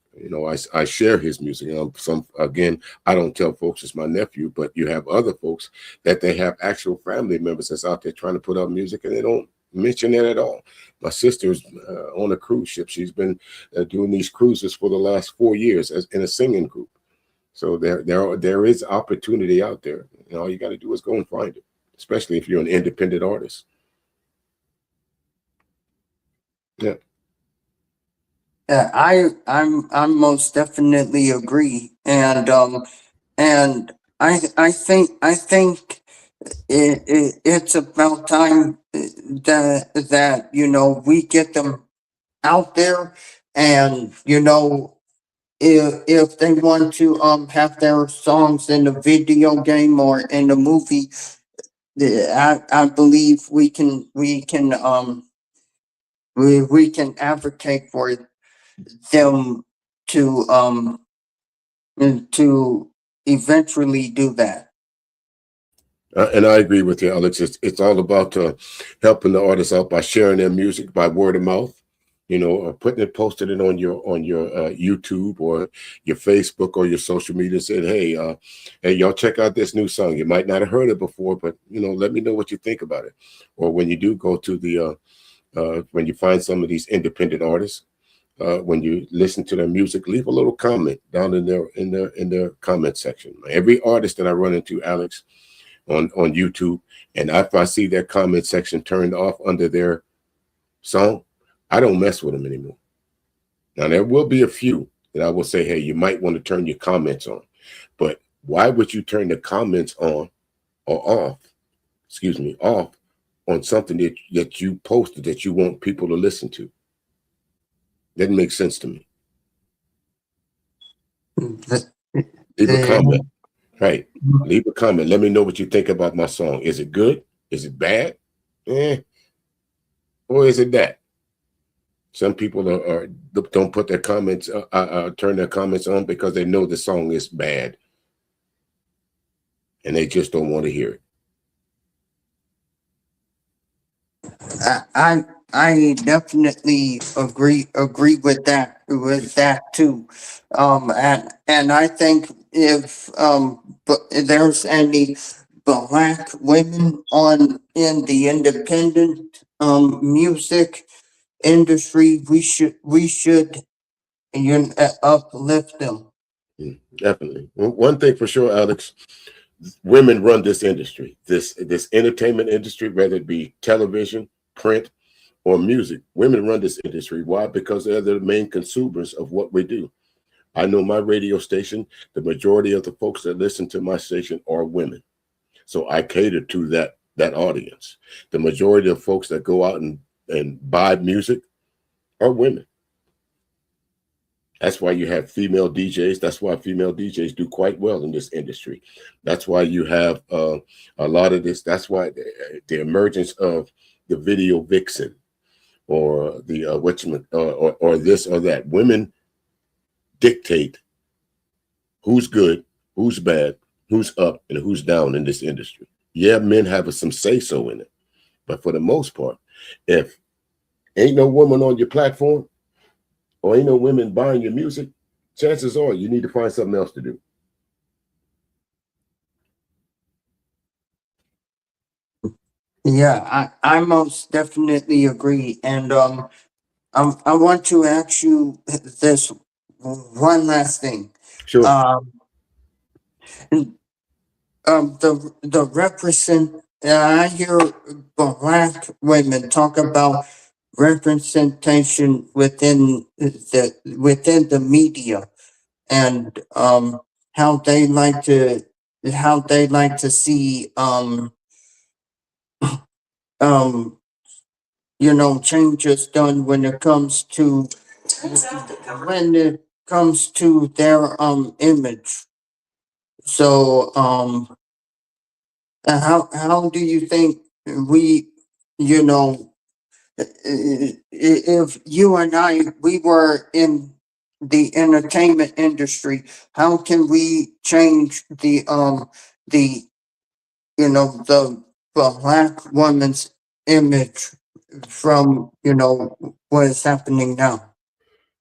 I share his music. Some again, I don't tell folks it's my nephew, but you have other folks that they have actual family members that's out there trying to put out music, and they don't mention it at all. My sister's on a cruise ship. She's been doing these cruises for the last 4 years as in a singing group. So there is opportunity out there. All you got to do is go and find it, especially if you're an independent artist. Yeah. Yeah, I'm most definitely agree, and I think it's about time that we get them out there, and if they want to have their songs in a video game or in a movie, I believe we can we can advocate for them to to eventually do that. And I agree with you, Alex. It's all about helping the artists out by sharing their music by word of mouth, or putting it, posting it on your YouTube or your Facebook or your social media. Saying, hey, y'all check out this new song. You might not have heard it before, but let me know what you think about it. Or when you do go to the when you find some of these independent artists, when you listen to their music, leave a little comment down in their comment section. Every artist that I run into, Alex, on YouTube, and if I see their comment section turned off under their song, I don't mess with them anymore. Now there will be a few that I will say, hey, you might want to turn your comments on, but why would you turn the comments on or off? Excuse me, off on something that you posted that you want people to listen to? Doesn't make sense to me. Leave a comment. Right. Leave a comment. Let me know what you think about my song. Is it good? Is it bad? Or is it that? Some people don't put their comments, turn their comments on because they know the song is bad, and they just don't want to hear it. I definitely agree with that too, and I think if but there's any black women on in the independent music industry, we should uplift them. Definitely. One thing for sure, Alex, women run this industry, this entertainment industry, whether it be television, print, or music. Women run this industry. Why? Because they're the main consumers of what we do. I know my radio station, the majority of the folks that listen to my station are women. So I cater to that audience. The majority of folks that go out and buy music are women. That's why you have female DJs. That's why female DJs do quite well in this industry. That's why you have a lot of this. That's why the emergence of the video vixen or the or this or that. Women dictate who's good, who's bad, who's up, and who's down in this industry. Yeah, men have some say so in it, but for the most part, if ain't no woman on your platform, or ain't no women buying your music, chances are you need to find something else to do. Yeah, I most definitely agree, and I want to ask you this one last thing. Sure. Um, the represent. I hear black women talk about representation within the media, and how they like to see um changes done when it comes to their image. So how do you think we, you know if you and we were in the entertainment industry, how can we change the the black woman's image from what is happening now?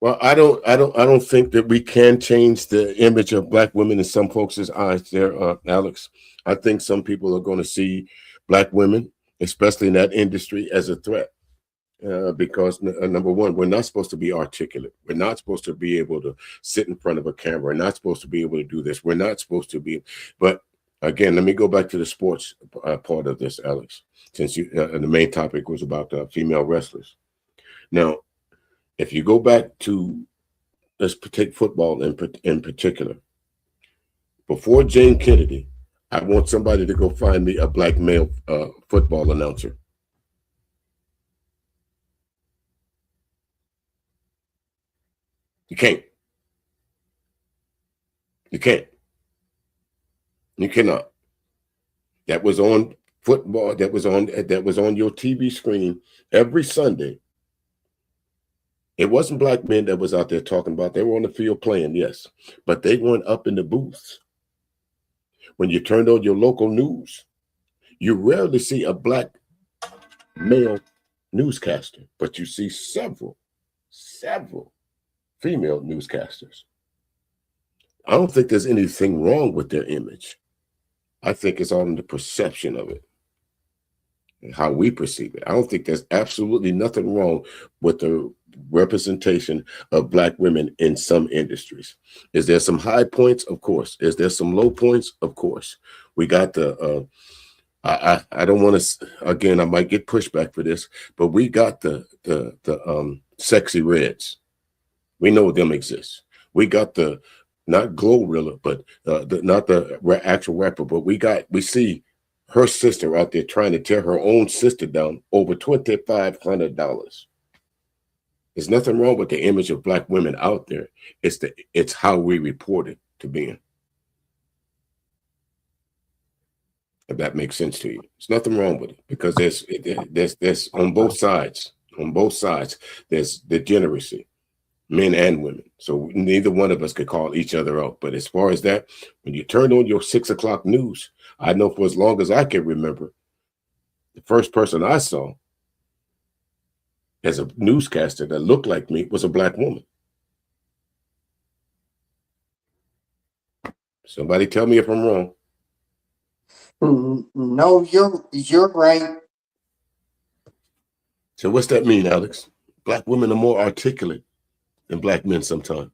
Well, I don't think that we can change the image of black women in some folks' eyes there, Alex. I think some people are going to see black women, especially in that industry, as a threat. Because number one, we're not supposed to be articulate. We're not supposed to be able to sit in front of a camera. We're not supposed to be able to do this. We're not supposed to be. But again, let me go back to the sports part of this, Alex, since the main topic was about female wrestlers. Now, if you go back to, let's take football in particular. Before Jane Kennedy, I want somebody to go find me a black male football announcer. You can't. You can't. You cannot. That was on football. That was on your TV screen every Sunday. It wasn't black men that was out there talking about. They were on the field playing, yes, but they weren't up in the booths. When you turned on your local news, you rarely see a black male newscaster, but you see several female newscasters. I don't think there's anything wrong with their image. I think it's all in the perception of it and how we perceive it. I don't think there's absolutely nothing wrong with the representation of black women in some industries. Is there some high points? Of course. Is there some low points? Of course. We got the I don't want to, again, I might get pushback for this, but we got the sexy reds. We know them exist. We got the not Glorilla, but not the actual rapper, but we see her sister out there trying to tear her own sister down over $2,500. There's nothing wrong with the image of black women out there. It's how we report it to being. If that makes sense to you, there's nothing wrong with it because there's on both sides. On both sides, there's degeneracy, men and women. So neither one of us could call each other out. But as far as that, when you turn on your 6 o'clock news, I know for as long as I can remember, the first person I saw as a newscaster that looked like me was a black woman. Somebody tell me if I'm wrong. No, you're right. So what's that mean, Alex? Black women are more articulate than black men sometimes.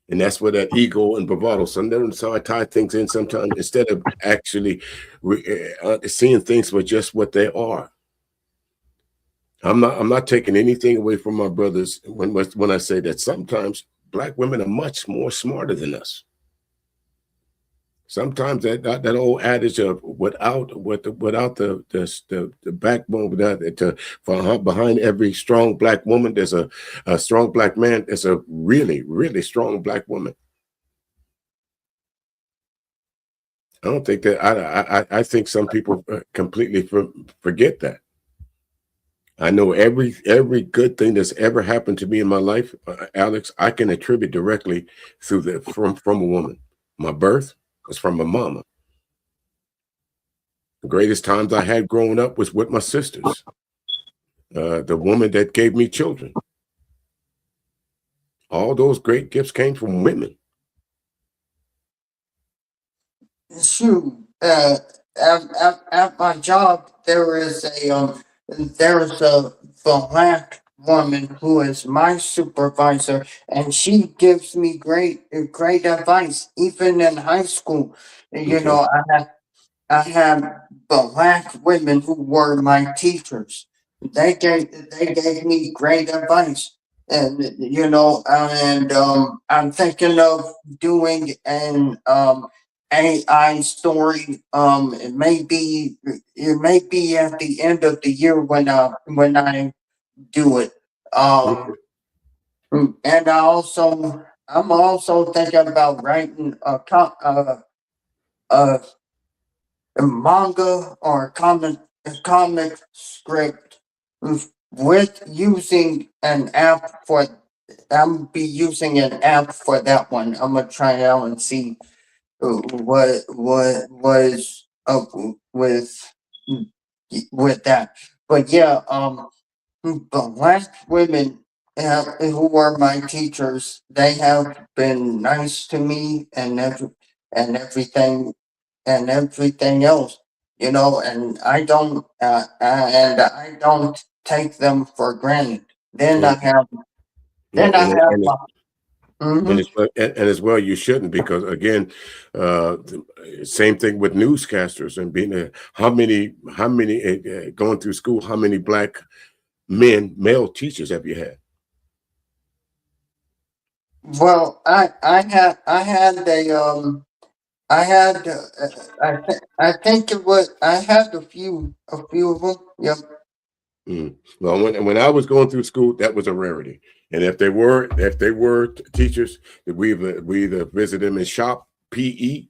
And that's where that ego and bravado, sometimes how I tie things in sometimes, instead of actually seeing things for just what they are. I'm not taking anything away from my brothers when I say that sometimes black women are much more smarter than us. Sometimes that old adage of without the backbone, behind every strong black woman, there's a strong black man. There's a really, really strong black woman. I don't think that. I think some people completely forget that. I know every good thing that's ever happened to me in my life, Alex, I can attribute directly through from a woman. My birth was from my mama. The greatest times I had growing up was with my sisters. The woman that gave me children. All those great gifts came from women. Shoot, at my job there is a black woman who is my supervisor, and she gives me great advice. Even in high school, you Okay. know, I had black women who were my teachers. They gave me great advice, and I'm thinking of doing an AI story. It may be at the end of the year when I do it. Okay. And I'm also thinking about writing a manga or comic script with using an app for. I'm be using an app for that one. I'm gonna try it out and see what was up with that. But yeah, black women who were my teachers, they have been nice to me and everything and everything else, and I don't take them for granted. Then I And, have, right. then I have, And mhm. as well, you shouldn't, because again, same thing with newscasters and being how many going through school, how many black male teachers have you had? Well, I had I had I think it was I had a few of them. Yep. Mm. Well, when I was going through school, that was a rarity. And if they were teachers, we either visit them in shop PE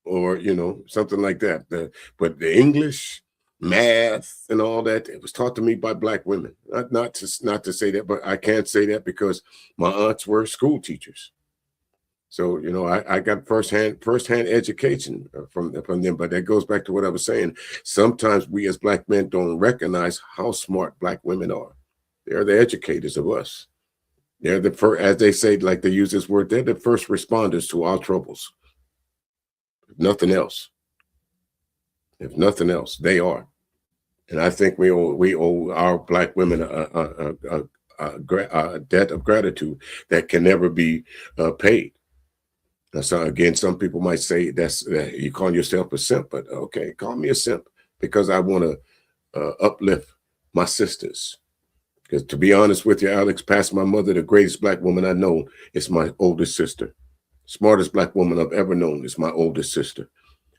or something like that. But the English, math and all that. It was taught to me by black women. Not to say that, but I can't say that because my aunts were school teachers. So I got firsthand education from them. But that goes back to what I was saying. Sometimes we as black men don't recognize how smart black women are. They're the educators of us. They're the first, as they say, like they use this word. They're the first responders to our troubles. If nothing else, if nothing else, they are. And I think we owe our black women a debt of gratitude that can never be paid. Now, so again, some people might say that's you call yourself a simp, but okay, call me a simp because I want to uplift my sisters. Because to be honest with you, Alex, past my mother, the greatest black woman I know is my oldest sister. Smartest black woman I've ever known is my oldest sister.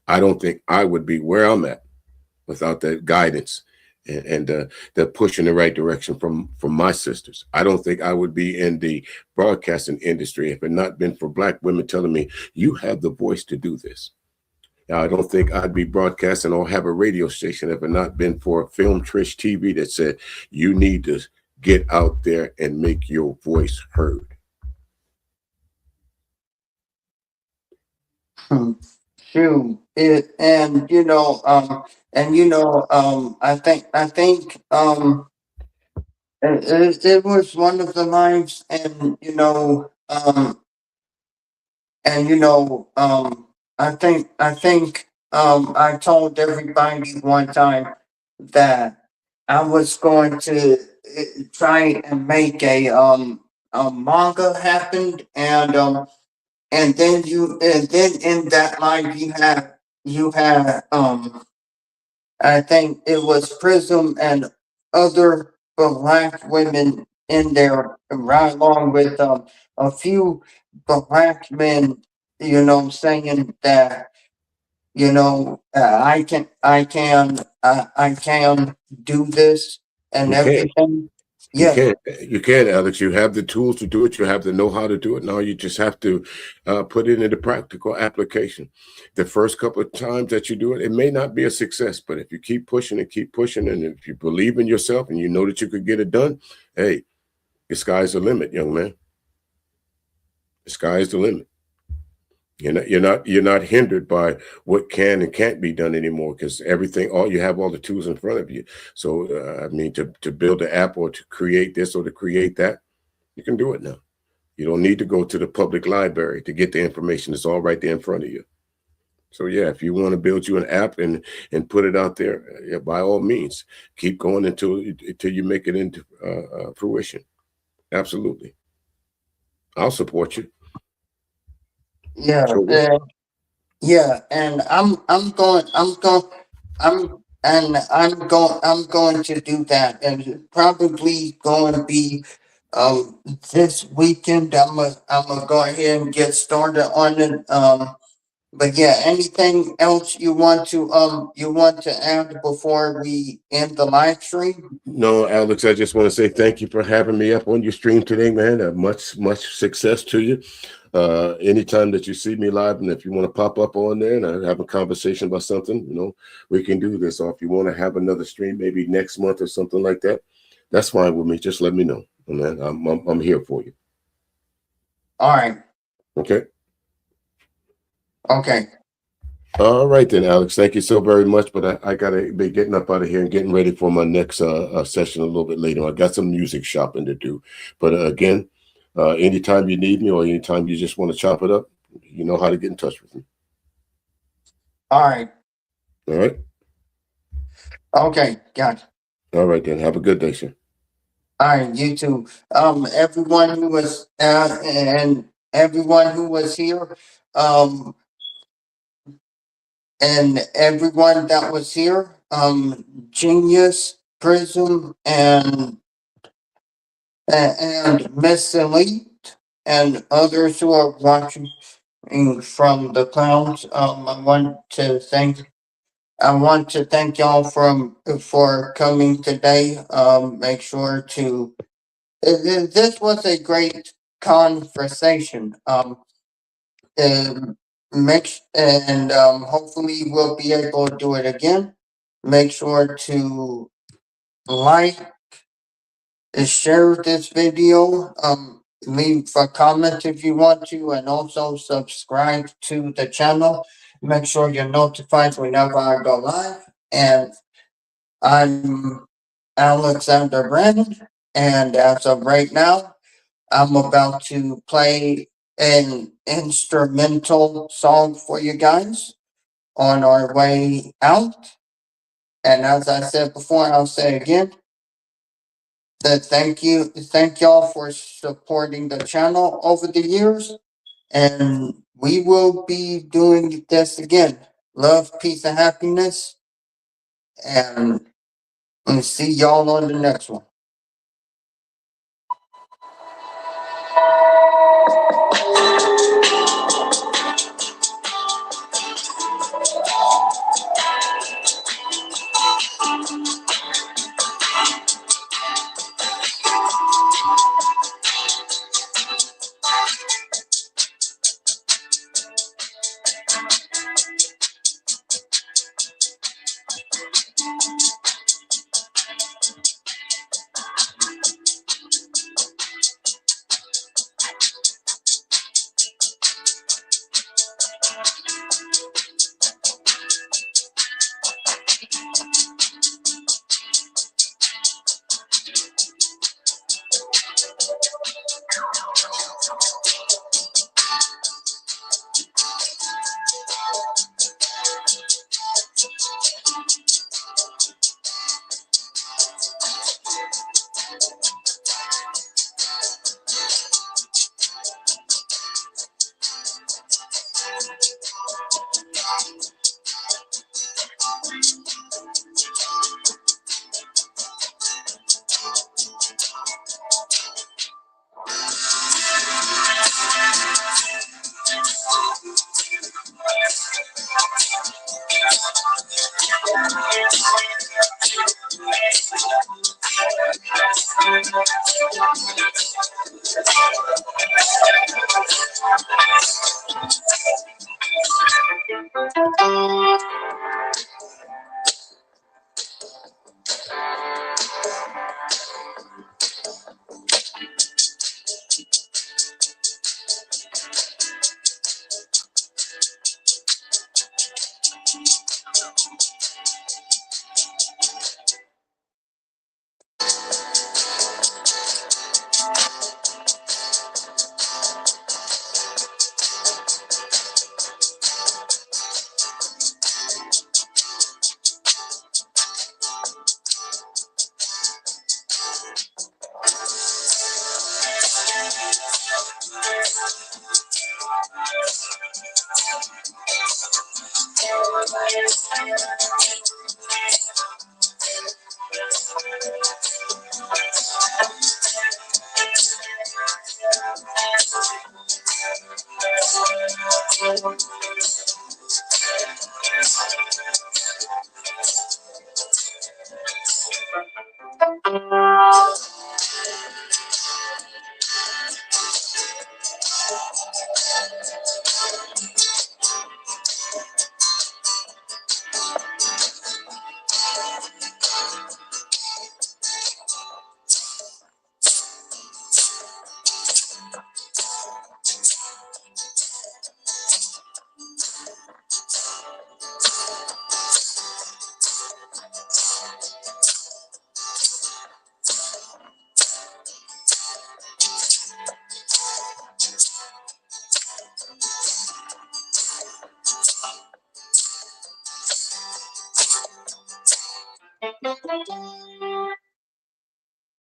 I don't think I would be where I'm at without that guidance and the push in the right direction from my sisters. I don't think I would be in the broadcasting industry if it not been for black women telling me you have the voice to do this. Now, I don't think I'd be broadcasting or have a radio station if it not been for Film Trish TV that said you need to get out there and make your voice heard. Shoot, it was one of the lives, and I told everybody one time that I was going to try and make a manga happen, and then in that life you had I think it was Prism and other black women in there, right along with a few black men, saying that I can do this and You can. everything. You Yeah, can. You can, Alex. You have the tools to do it. You have the know-how to do it. Now you just have to put it into practical application. The first couple of times that you do it, it may not be a success, but if you keep pushing, and if you believe in yourself and you know that you could get it done, hey, the sky's the limit, young man. The sky is the limit. You're not hindered by what can and can't be done anymore because all you have all the tools in front of you. So I mean, to build an app or to create this or to create that, you can do it now. You don't need to go to the public library to get the information. It's all right there in front of you. So yeah, if you want to build you an app and put it out there, yeah, by all means, keep going until you make it into fruition. Absolutely, I'll support you. yeah, So what? yeah, and I'm going to do that, and it's probably going to be this weekend. I'm gonna go ahead and get started on it. But yeah, anything else you want to add before we end the live stream? No, Alex, I just want to say thank you for having me up on your stream today, man. Much success to you. Anytime that you see me live, and if you want to pop up on there and have a conversation about something, we can do this. Or if you want to have another stream, maybe next month or something like that, that's fine with me. Just let me know, man. I'm here for you. All right. Okay. Okay. All right then, Alex. Thank you so very much. But I gotta be getting up out of here and getting ready for my next session a little bit later. I got some music shopping to do. But again, anytime you need me or anytime you just want to chop it up, you know how to get in touch with me. All right. All right. Okay. Gotcha. All right then. Have a good day, sir. All right. You too. Everyone who was and everyone who was here, um, and everyone that was here, Genius, Prism, and Miss Elite, and others who are watching from the clouds. I want to thank y'all for coming today. Make sure to. This was a great conversation. And hopefully we'll be able to do it again. Make sure to like and share this video. Leave a comment if you want to, and also subscribe to the channel. Make sure you're notified whenever I go live. And I'm Alexander Brandon, and as of right now, I'm about to play an instrumental song for you guys on our way out. And as I said before, I'll say again that thank y'all for supporting the channel over the years. And we will be doing this again. Love, peace, and happiness. And see y'all on the next one.